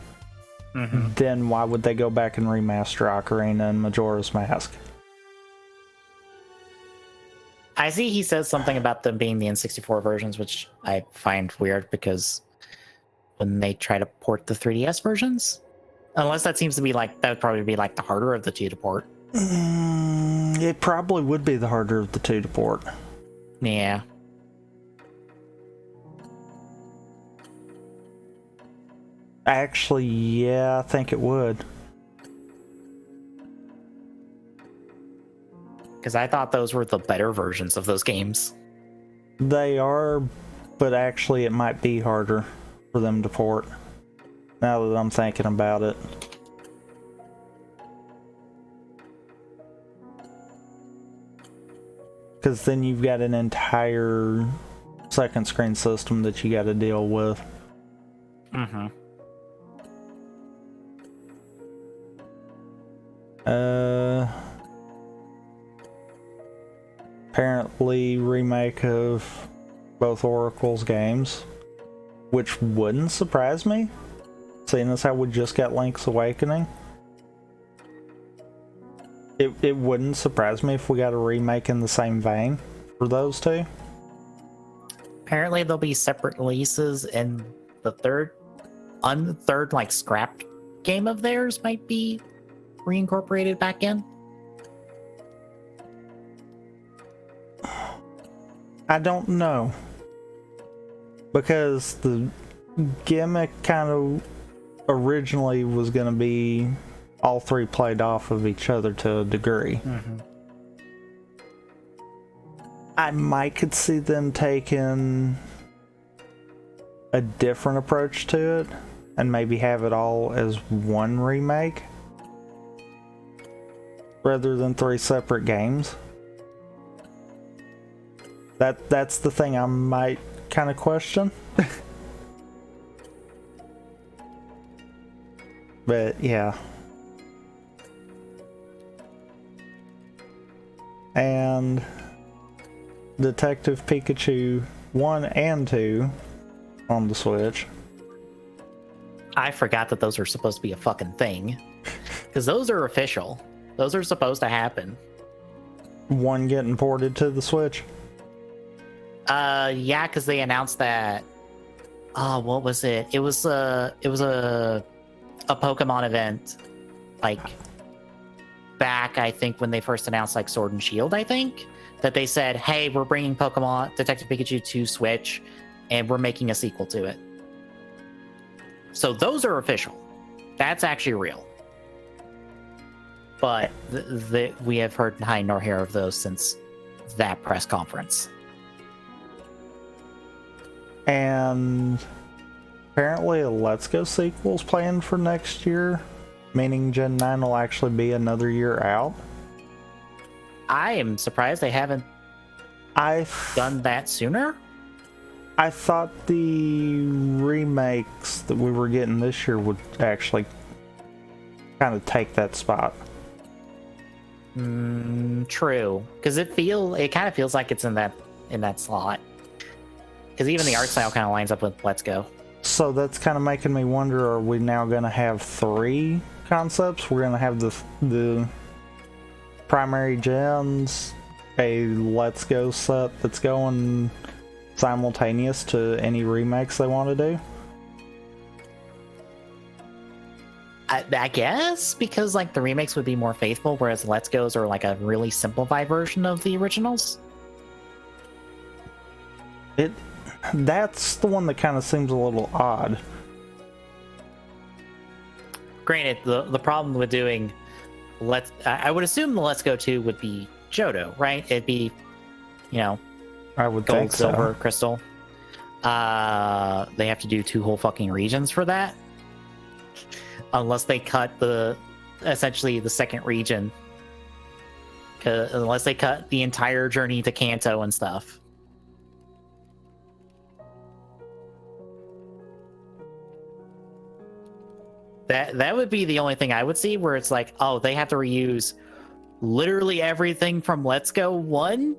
then why would they go back and remaster Ocarina and Majora's Mask? I see he says something about them being the N64 versions, which I find weird because when they try to port the 3DS versions, unless that seems to be like, that would probably be like the harder of the two to port. It probably would be the harder of the two to port. Yeah. Actually, yeah, I think it would. Because I thought those were the better versions of those games. They are, but actually it might be harder for them to port, now that I'm thinking about it. Because then you've got an entire second screen system that you got to deal with. Apparently remake of both Oracle's games, which wouldn't surprise me, seeing as how we just got Link's Awakening. It wouldn't surprise me if we got a remake in the same vein for those two. Apparently there'll be separate releases, and the third like scrapped game of theirs might be reincorporated back in. I don't know, because the gimmick kind of originally was going to be all three played off of each other to a degree. I might could see them taking a different approach to it and maybe have it all as one remake rather than three separate games. That's the thing I might kind of question. But yeah. And Detective Pikachu 1 and 2 on the Switch. I forgot that those are supposed to be a fucking thing. Because those are official. Those are supposed to happen. One getting ported to the Switch? Yeah, because they announced that. Oh, what was it? It was a Pokemon event, like back, I think, when they first announced like Sword and Shield. I think that they said, "Hey, we're bringing Pokemon Detective Pikachu to Switch, and we're making a sequel to it." So those are official. That's actually real. But we have heard neither nor hair of those since that press conference. And apparently a Let's Go sequel is planned for next year, meaning Gen 9 will actually be another year out. I am surprised they haven't done that sooner. I thought the remakes that we were getting this year would actually kind of take that spot. True, because it kind of feels like it's in that slot. Because even the art style kind of lines up with Let's Go. So that's kind of making me wonder, are we now going to have three concepts? We're going to have the primary gens, a Let's Go set that's going simultaneous to any remakes they want to do? I guess, because like the remakes would be more faithful, whereas Let's Go's are like a really simplified version of the originals. That's the one that kind of seems a little odd. Granted, the problem with doing I would assume the Let's Go 2 would be Johto, right? It'd be, I would gold, think so. silver, crystal. They have to do 2 whole fucking regions for that. Unless they cut essentially the second region. Unless they cut the entire journey to Kanto and stuff. That would be the only thing I would see where it's like, oh, they have to reuse literally everything from Let's Go 1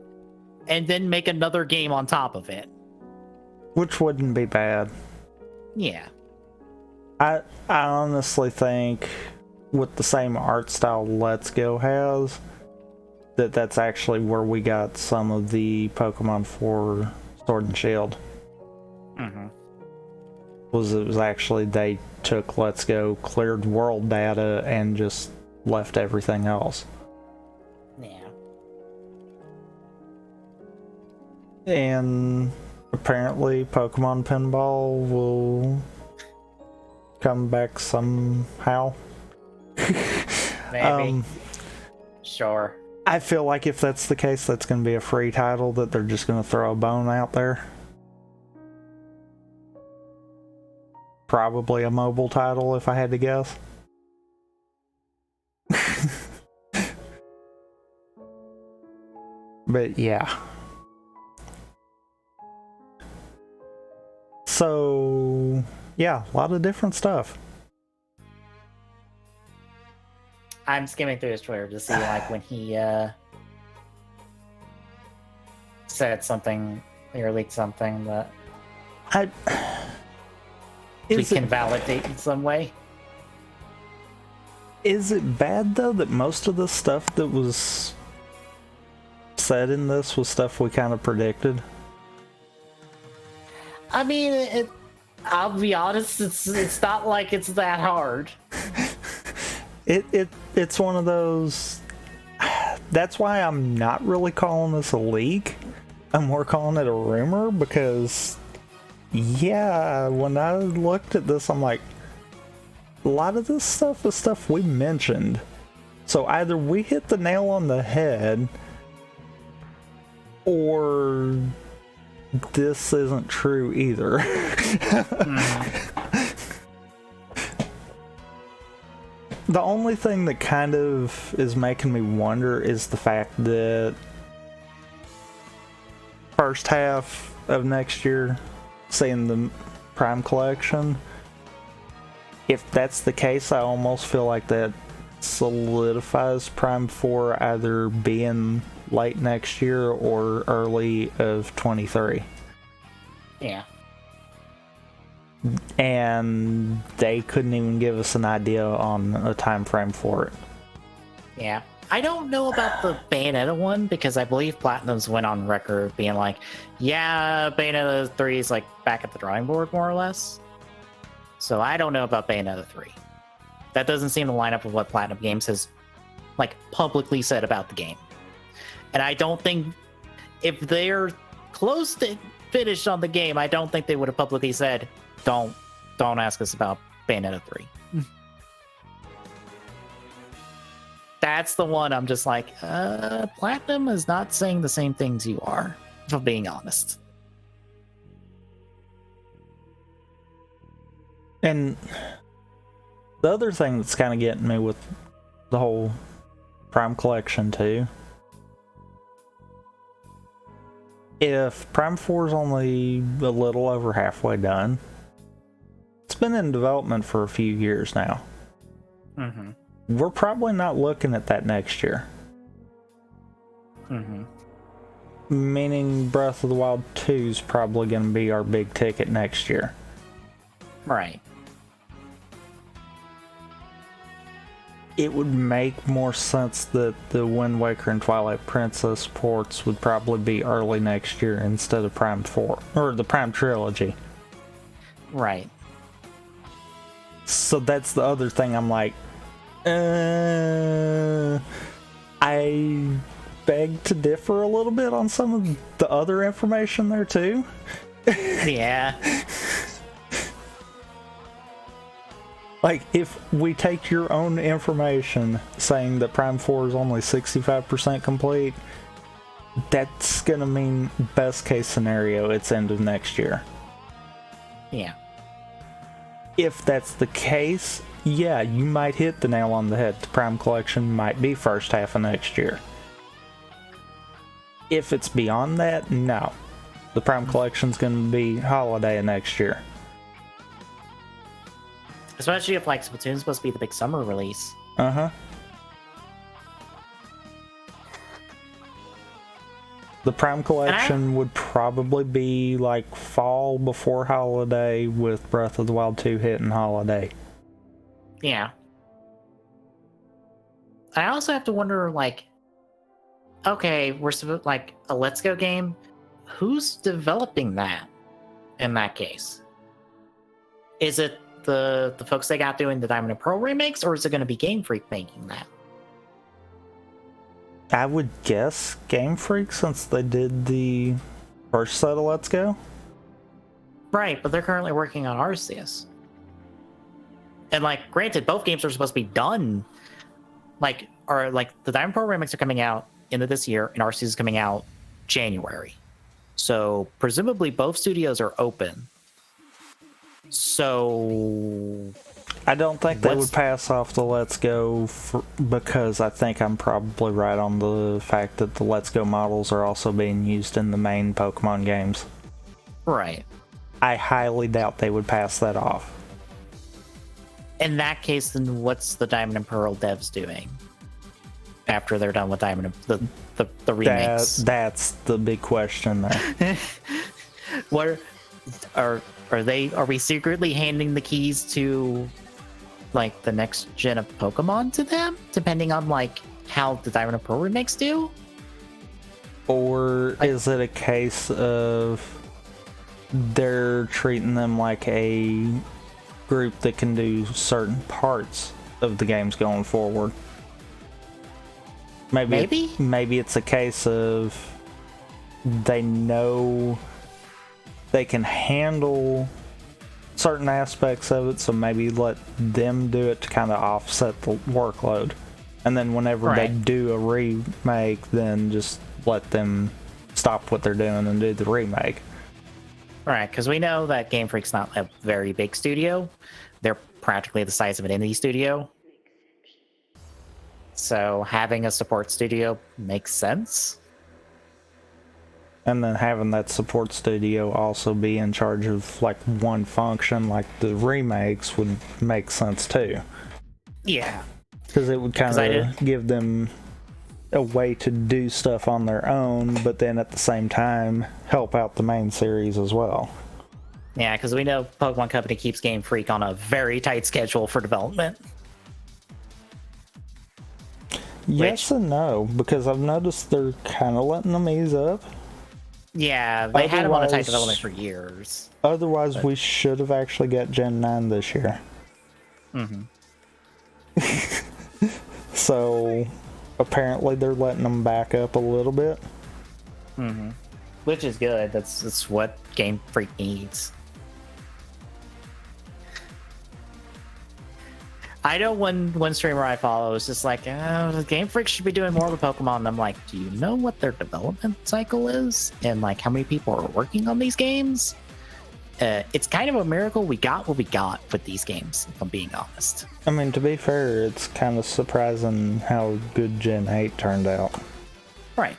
and then make another game on top of it. Which wouldn't be bad. Yeah. I honestly think with the same art style Let's Go has, that's actually where we got some of the Pokemon for Sword and Shield. Mm-hmm. It was actually they took Let's Go, cleared world data, and just left everything else. Yeah. And apparently Pokemon Pinball will come back somehow. Maybe. Sure. I feel like if that's the case, that's going to be a free title that they're just going to throw a bone out there. Probably a mobile title, if I had to guess. But yeah. So, yeah, a lot of different stuff. I'm skimming through his Twitter to see like when he said something or leaked something that we can validate in some way. Is it bad though that most of the stuff that was said in this was stuff we kind of predicted? I mean, I'll be honest, it's not like it's that hard. It's one of those. That's why I'm not really calling this a leak. I'm more calling it a rumor because, yeah, when I looked at this, I'm like, a lot of this stuff is stuff we mentioned. So either we hit the nail on the head, or this isn't true either. The only thing that kind of is making me wonder is the fact that first half of next year, seeing the Prime Collection, if that's the case, I almost feel like that solidifies Prime 4 either being late next year or early of 23. Yeah. And they couldn't even give us an idea on a time frame for it. Yeah. I don't know about the Bayonetta one because I believe Platinum's went on record being like, yeah, Bayonetta 3 is like back at the drawing board more or less. So I don't know about Bayonetta 3. That doesn't seem to line up with what Platinum Games has like publicly said about the game. And I don't think if they're close to finished on the game, I don't think they would have publicly said, don't ask us about Bayonetta 3. That's the one I'm just like, Platinum is not saying the same things you are, if I'm being honest. And the other thing that's kind of getting me with the whole Prime Collection too, if Prime 4 is only a little over halfway done, it's been in development for a few years now. Mm-hmm. We're probably not looking at that next year. Mm-hmm. Meaning Breath of the Wild 2 is probably going to be our big ticket next year. Right. It would make more sense that the Wind Waker and Twilight Princess ports would probably be early next year instead of Prime 4, or the Prime Trilogy. Right. So that's the other thing I'm like, I beg to differ a little bit on some of the other information there too. Yeah. Like, if we take your own information saying that Prime 4 is only 65% complete, that's gonna mean best case scenario, it's end of next year. Yeah. If that's the case, yeah, you might hit the nail on the head. The Prime Collection might be first half of next year. If it's beyond that, no. The Prime Collection's gonna be holiday of next year. Especially if like Splatoon's supposed to be the big summer release. Uh-huh. The Prime Collection would probably be like fall before holiday, with Breath of the Wild 2 hitting holiday. Yeah. I also have to wonder, like, okay, we're like a Let's Go game. Who's developing that in that case? Is it the folks they got doing the Diamond and Pearl remakes, or is it going to be Game Freak making that? I would guess Game Freak, since they did the first set of Let's Go. Right, but they're currently working on Arceus. And like, granted, both games are supposed to be done. Like, the Diamond Pearl remakes are coming out end of this year, and Arceus is coming out January. So presumably both studios are open. So I don't think they would pass off the Let's Go because I think I'm probably right on the fact that the Let's Go models are also being used in the main Pokemon games. Right. I highly doubt they would pass that off. In that case, then what's the Diamond and Pearl devs doing after they're done with Diamond and the remakes? That's the big question there. What are we secretly handing the keys to like the next gen of Pokemon to them, depending on like how the Diamond and Pearl remakes do? Or is it a case of they're treating them like a group that can do certain parts of the games going forward? Maybe it's a case of they know they can handle certain aspects of it, so maybe let them do it to kind of offset the workload. And then whenever they do a remake, then just let them stop what they're doing and do the remake. Right, because we know that Game Freak's not a very big studio. They're practically the size of an indie studio. So having a support studio makes sense. And then having that support studio also be in charge of like one function, like the remakes, would make sense too. Yeah. Because it would kind of give them a way to do stuff on their own, but then at the same time help out the main series as well. Yeah, because we know Pokemon Company keeps Game Freak on a very tight schedule for development. Yes and no, because I've noticed they're kind of letting them ease up. Yeah, they had them on a tight development for years. Otherwise, we should have actually got Gen 9 this year. Mm-hmm. So, apparently they're letting them back up a little bit. Mm-hmm. Which is good. That's what Game Freak needs. I know one streamer I follow is just like, oh, Game Freak should be doing more with Pokemon. And I'm like, do you know what their development cycle is? And like how many people are working on these games? It's kind of a miracle we got what we got with these games, if I'm being honest. I mean, to be fair, it's kind of surprising how good Gen 8 turned out. Right.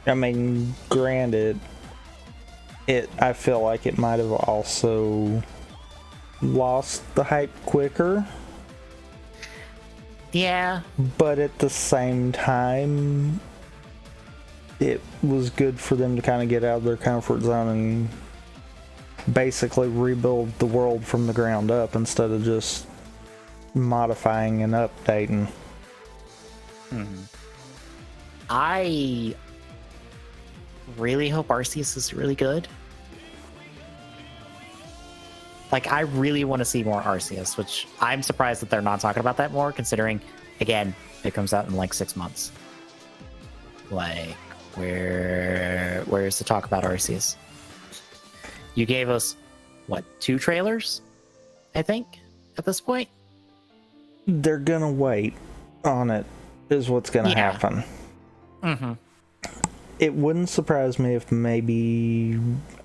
I mean, granted, I feel like it might have also lost the hype quicker. Yeah. But at the same time, it was good for them to kind of get out of their comfort zone and basically rebuild the world from the ground up instead of just modifying and updating. Mm-hmm. I really hope Arceus is really good. Like, I really want to see more Arceus, which I'm surprised that they're not talking about that more, considering, again, it comes out in like 6 months. Like, where's the talk about Arceus? You gave us, what, 2 trailers? I think, at this point? They're gonna wait on it, is what's gonna happen. Mm-hmm. It wouldn't surprise me if maybe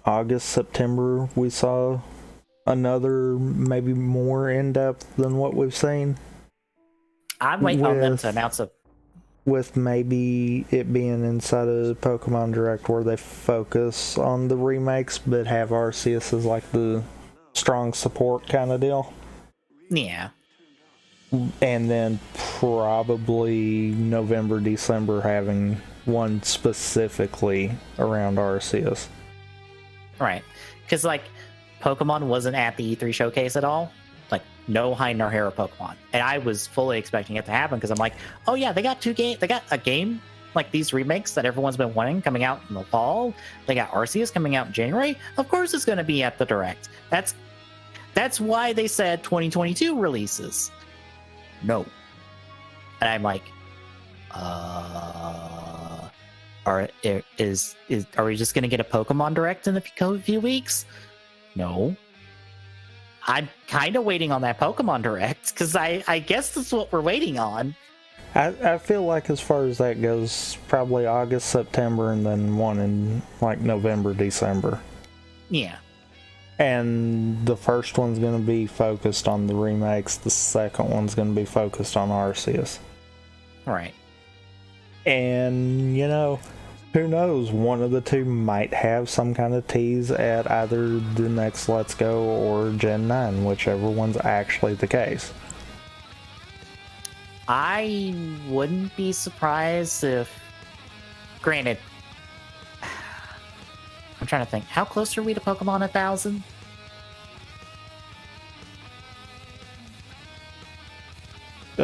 August, September, we saw another, maybe more in-depth than what we've seen. I'm waiting on them to announce a... With maybe it being inside of Pokemon Direct where they focus on the remakes, but have Arceus as like the strong support kind of deal. Yeah. And then probably November, December having one specifically around Arceus. Right. Because, like, Pokemon wasn't at the E3 showcase at all. Like, no hide nor hair of Pokemon. And I was fully expecting it to happen because I'm like, oh, yeah, they got they got a game like these remakes that everyone's been wanting coming out in the fall. They got Arceus coming out in January. Of course it's going to be at the Direct. That's why they said 2022 releases. No. And I'm like, are we just gonna get a Pokemon Direct in a few weeks? No. I'm kind of waiting on that Pokemon Direct because I guess that's what we're waiting on. I feel like as far as that goes, probably August, September, and then one in like November, December. Yeah. And the first one's going to be focused on the remakes. The second one's going to be focused on Arceus. Right. And, you know, who knows? One of the two might have some kind of tease at either the next Let's Go or Gen 9, whichever one's actually the case. I wouldn't be surprised if, granted, I'm trying to think, how close are we to Pokemon 1000? I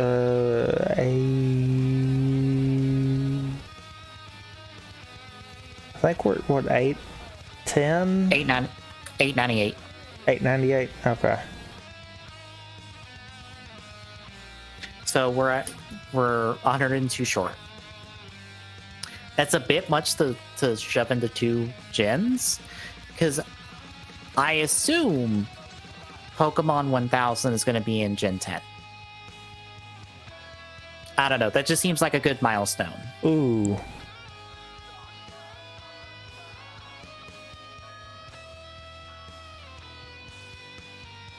think we're, what, 810? 898. 898? Okay. So we're 102 short. That's a bit much to shove into 2 gens, because I assume Pokemon 1000 is going to be in Gen 10. I don't know. That just seems like a good milestone. Ooh.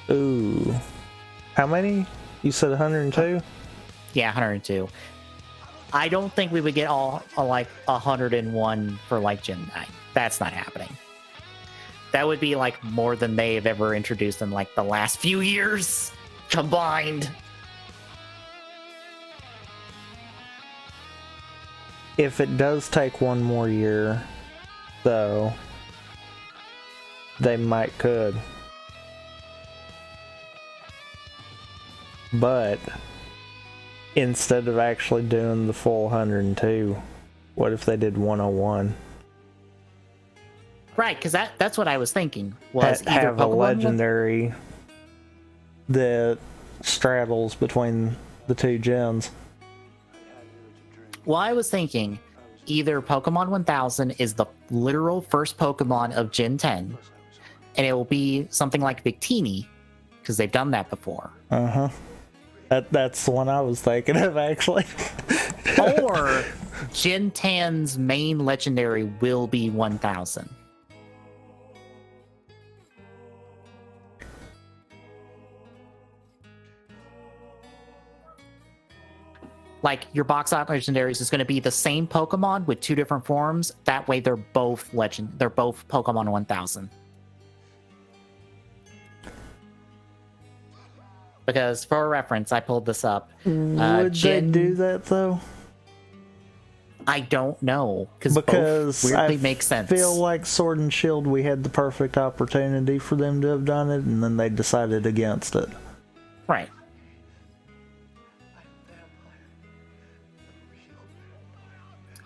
Ooh. How many? You said 102? Yeah, 102. I don't think we would get all like 101 for like Gen 9. That's not happening. That would be like more than they have ever introduced in like the last few years combined. If it does take one more year, though, they could. But instead of actually doing the full 102, what if they did 101? Right, because that's what I was thinking. Was either have a Pokemon legendary that straddles between the 2 gens. Well, I was thinking either Pokemon 1000 is the literal first Pokemon of Gen 10, and it will be something like Victini, because they've done that before. Uh-huh. That's the one I was thinking of, actually. Or Gen 10's main legendary will be 1000. Like, your box art legendaries is going to be the same Pokemon with 2 different forms. That way they're both they're both Pokemon 1000. Because for reference, I pulled this up. Would they do that, though? I don't know, because both weirdly makes sense. I feel like Sword and Shield, we had the perfect opportunity for them to have done it, and then they decided against it. Right.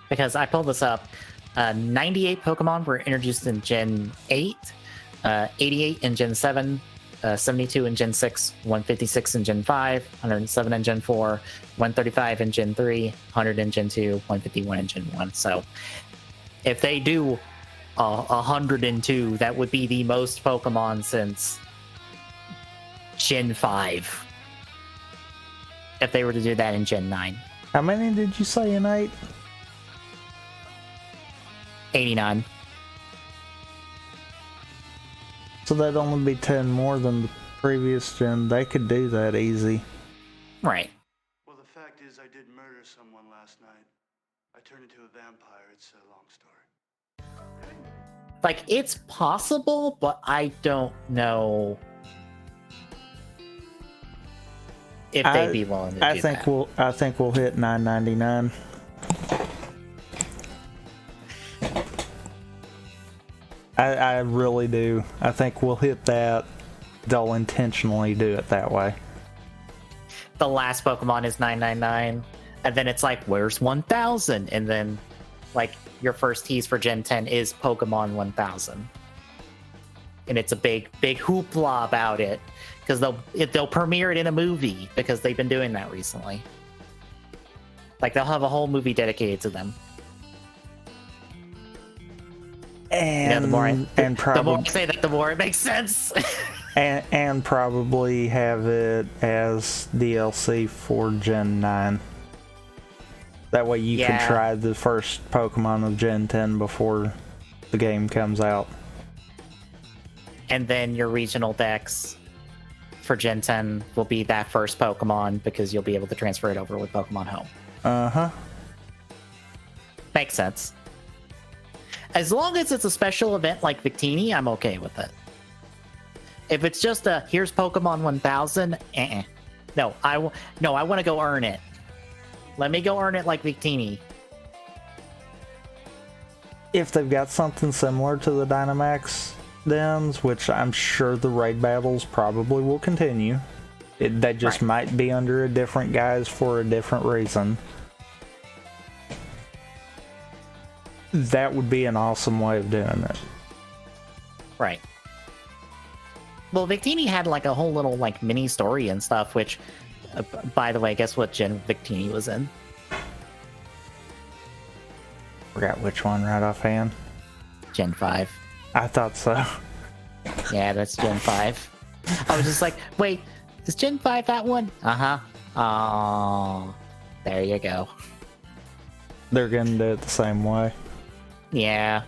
Because I pulled this up. 98 Pokemon were introduced in Gen 8, 88 in Gen 7, 72 in Gen 6, 156 in Gen 5, 107 in Gen 4, 135 in Gen 3, 100 in Gen 2, 151 in Gen 1. So if they do 102, that would be the most Pokemon since Gen 5. If they were to do that in Gen 9. How many did you say in 8? 89. So that'd only be 10 more than the previous gen. They could do that easy. Right. Well, the fact is, I did murder someone last night. I turned into a vampire. It's a long story. Like, it's possible, but I don't know. if they'd be willing to do that. I think we'll hit $9.99. I really do. I think we'll hit that. They'll intentionally do it that way. The last Pokemon is $9.99, and then it's like, where's 1,000? And then, like, your first tease for Gen 10 is Pokemon 1,000, and it's a big hoopla about it because they'll premiere it in a movie because they've been doing that recently. Like, they'll have a whole movie dedicated to them. And the more I say that, the more it makes sense. and probably have it as DLC for Gen 9. That way you can try the first Pokemon of Gen 10 before the game comes out. And then your regional decks for Gen 10 will be that first Pokemon because you'll be able to transfer it over with Pokemon Home. Uh-huh. Makes sense. As long as it's a special event like Victini, I'm okay with it. If it's just here's Pokemon 1000, No, I want to go earn it. Let me go earn it like Victini. If they've got something similar to the Dynamax dens, which I'm sure the raid battles probably will continue, that just might be under a different guise for a different reason. That would be an awesome way of doing it. Right. Well, Victini had like a whole little like mini story and stuff, which, by the way, guess what Gen Victini was in? Forgot which one right offhand. Gen 5. I thought so. Yeah, that's Gen 5. I was just like, wait, is Gen 5 that one? Uh-huh. Oh, there you go. They're gonna do it the same way. Yeah.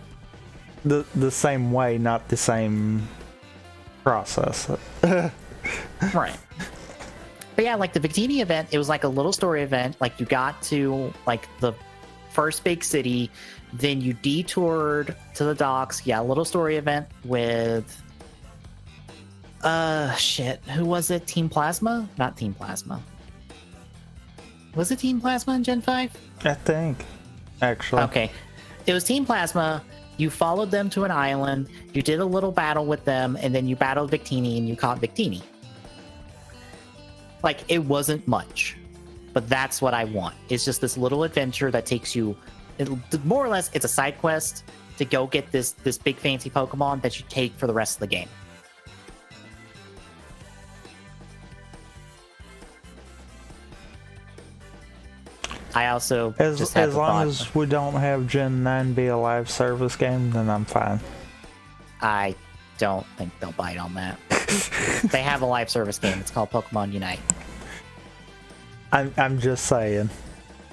The same way, not the same process. Right. But yeah, like the Victini event, it was like a little story event. Like you got to like the first big city, then you detoured to the docks. Yeah, a little story event with who was it? Team Plasma? Not Team Plasma. Was it Team Plasma in Gen 5? I think. Actually. Okay. It was Team Plasma. You followed them to an island. You did a little battle with them, and then you battled Victini and you caught Victini. Like, it wasn't much, but that's what I want. It's just this little adventure that takes you, more or less, it's a side quest to go get this big fancy Pokemon that you take for the rest of the game. I also as long as we don't have Gen 9 be a live service game, then I'm fine. I don't think they'll bite on that. They have a live service game. It's called Pokemon Unite. I'm just saying.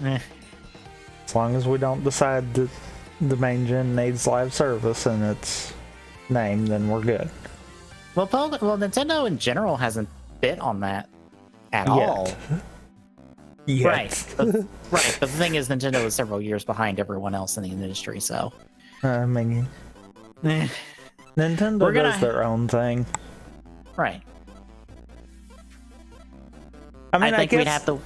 As long as we don't decide that the main gen needs live service in its name, then we're good. Well, Nintendo in general hasn't bit on that at all. Yet. Right. But the thing is, Nintendo is several years behind everyone else in the industry, so. I mean, Nintendo does their own thing. Right. I mean, I think we'd have to.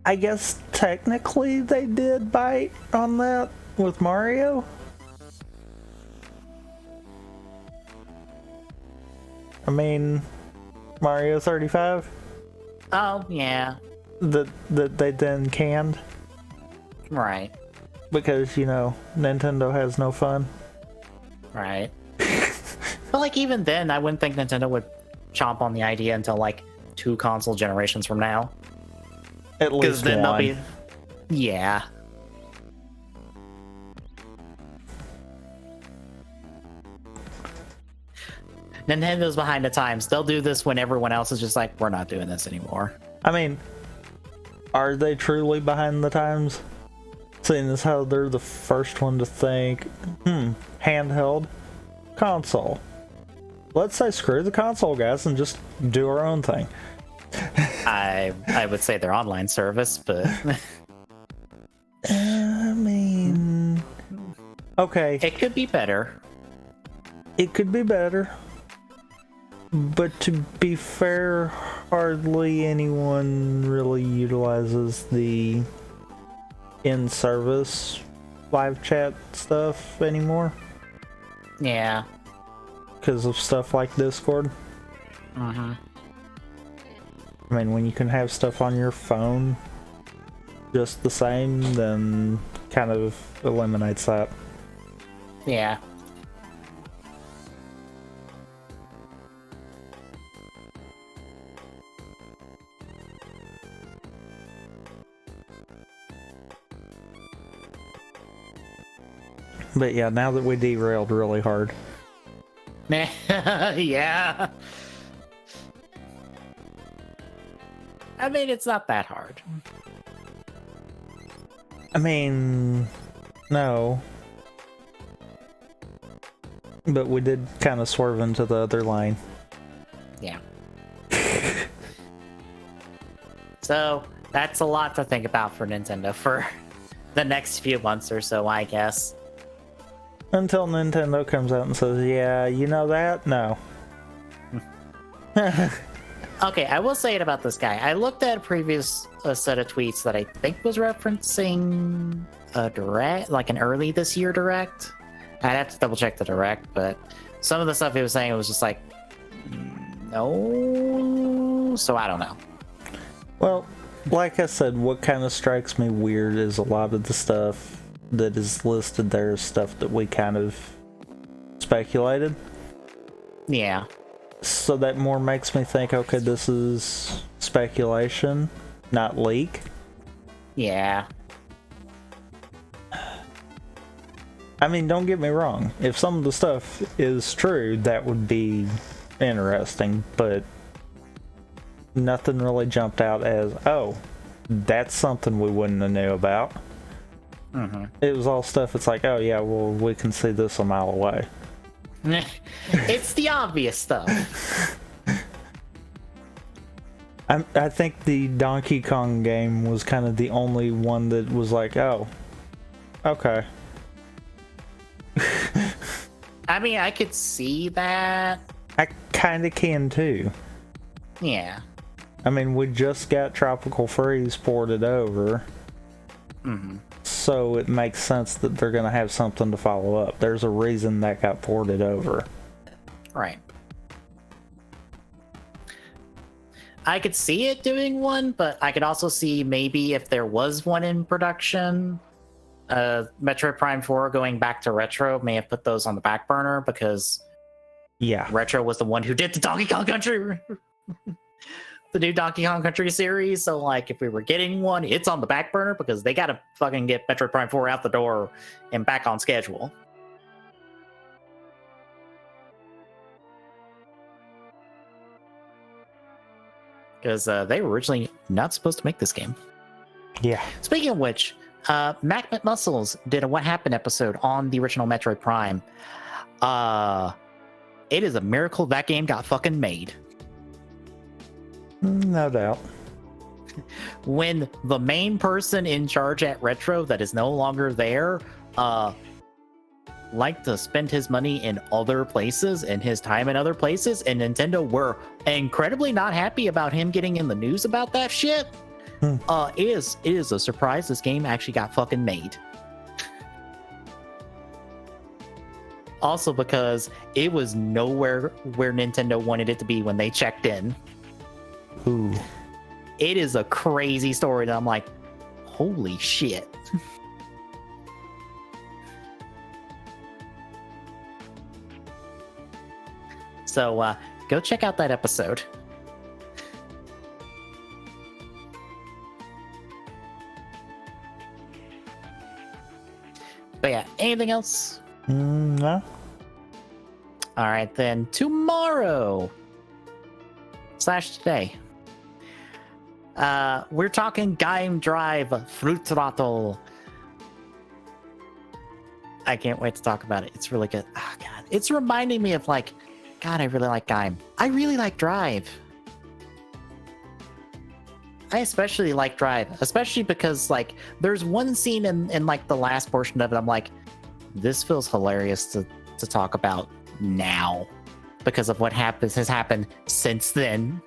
I guess technically they did bite on that with Mario. I mean, Mario 35. Oh yeah. That they then canned. Right. Because, Nintendo has no fun. Right. But like even then, I wouldn't think Nintendo would chomp on the idea until like 2 console generations from now. At least then one. Yeah. Nintendo's behind the times. They'll do this when everyone else is just like, we're not doing this anymore. I mean, are they truly behind the times? Seeing as how they're the first one to think, handheld console. Let's say screw the console guys and just do our own thing. I would say their online service, but I mean, okay, it could be better. It could be better. But to be fair, hardly anyone really utilizes the in-service live chat stuff anymore Yeah. because of stuff like Discord. Mm-hmm. I mean, when you can have stuff on your phone just the same, then kind of eliminates that. Yeah. But yeah, now that we derailed really hard. Yeah. I mean, it's not that hard. I mean, no. But we did kind of swerve into the other lane. Yeah. So, that's a lot to think about for Nintendo for the next few months or so, I guess. Until Nintendo comes out and says, yeah, you know that? No. Okay, I will say it about this guy. I looked at a previous set of tweets that I think was referencing a direct, like an early this year direct. I'd have to double check the direct, but some of the stuff he was saying, it was just like, no. So I don't know. Well, like I said, what kind of strikes me weird is a lot of the stuff that is listed there is stuff that we kind of speculated. Yeah. So that more makes me think, okay, this is speculation, not leak. Yeah. I mean, don't get me wrong. If some of the stuff is true, that would be interesting, but nothing really jumped out as, oh, that's something we wouldn't have knew about. Mm-hmm. It was all stuff, it's like, oh yeah, well, we can see this a mile away. It's the obvious stuff. I think the Donkey Kong game was kind of the only one that was like, oh, okay. I mean, I could see that. I kind of can too. Yeah. I mean, we just got Tropical Freeze ported over. Mm-hmm. So it makes sense that they're going to have something to follow up. There's a reason that got ported over. Right. I could see it doing one, but I could also see maybe if there was one in production, Metroid Prime 4 going back to Retro may have put those on the back burner because Yeah. Retro was the one who did the Donkey Kong Country, the new Donkey Kong Country series. So, like, if we were getting one, it's on the back burner because they got to fucking get Metroid Prime 4 out the door and back on schedule. Because they were originally not supposed to make this game. Yeah. Speaking of which, Mac McMuscles did a What Happened episode on the original Metroid Prime. It is a miracle that game got fucking made. No doubt. When the main person in charge at Retro that is no longer there, liked to spend his money in other places and his time in other places, and Nintendo were incredibly not happy about him getting in the news about that shit. It is a surprise this game actually got fucking made. Also because it was nowhere where Nintendo wanted it to be when they checked in. Ooh. It is a crazy story that I'm like, holy shit. So go check out that episode. But yeah, anything else? No. All right, then tomorrow / today, we're talking Game Drive Fruit Throttle. I can't wait to talk about it. It's really good. Oh, God. It's reminding me of, like, God, I really like Game. I really like Drive. I especially like Drive, especially because, like, there's one scene in like, the last portion of it, I'm like, this feels hilarious to talk about now. because of what has happened since then.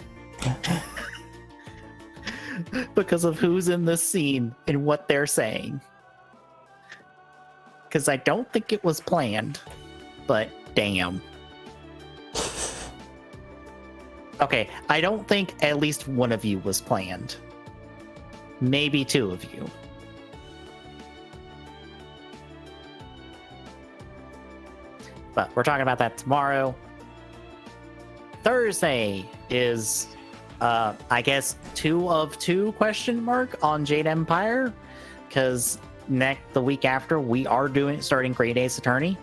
Because of who's in this scene and what they're saying. Because I don't think it was planned, but damn. Okay, I don't think at least one of you was planned. Maybe two of you. But we're talking about that tomorrow. Thursday is, I guess, 2 of 2 question mark on Jade Empire, because the week after we are starting Great Ace Attorney,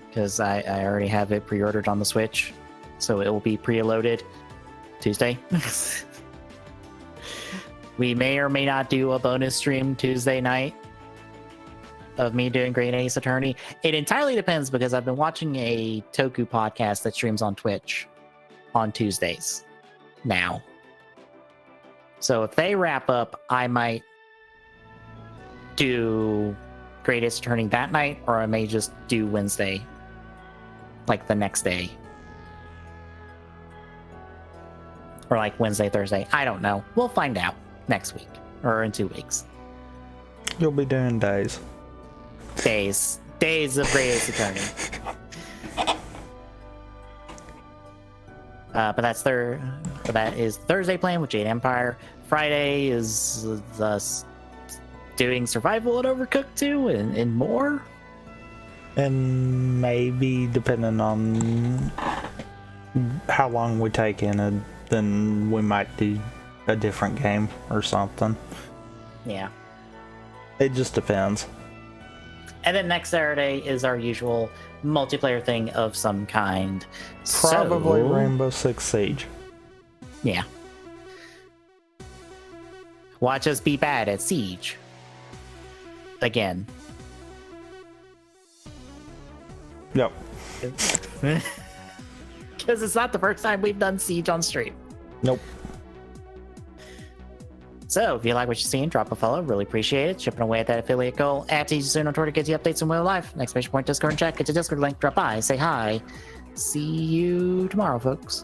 because I already have it pre-ordered on the Switch, so it will be preloaded Tuesday. We may or may not do a bonus stream Tuesday night of me doing Great Ace Attorney. It entirely depends, because I've been watching a Toku podcast that streams on Twitch on Tuesdays now. So if they wrap up, I might do Great Ace Attorney that night, or I may just do Wednesday, like the next day. Or like Wednesday, Thursday. I don't know. We'll find out next week, or in 2 weeks. You'll be doing days. Days of Great Ace Attorney. But that is Thursday plan with Jade Empire. Friday is us doing Survival at Overcooked 2 and more. And maybe, depending on how long we take in it, then we might do a different game or something. Yeah. It just depends. And then next Saturday is our usual multiplayer thing of some kind. Probably So, Rainbow Six Siege. yeah. Watch us be bad at Siege. Again. Yep. Because it's not the first time we've done Siege on stream. Nope. So, if you like what you're seeing, drop a follow. Really appreciate it. Chipping away at that affiliate goal. At TGSoon on Twitter gets you updates on real life. Exclamation point Discord and chat. Get your Discord link. Drop by. Say hi. See you tomorrow, folks.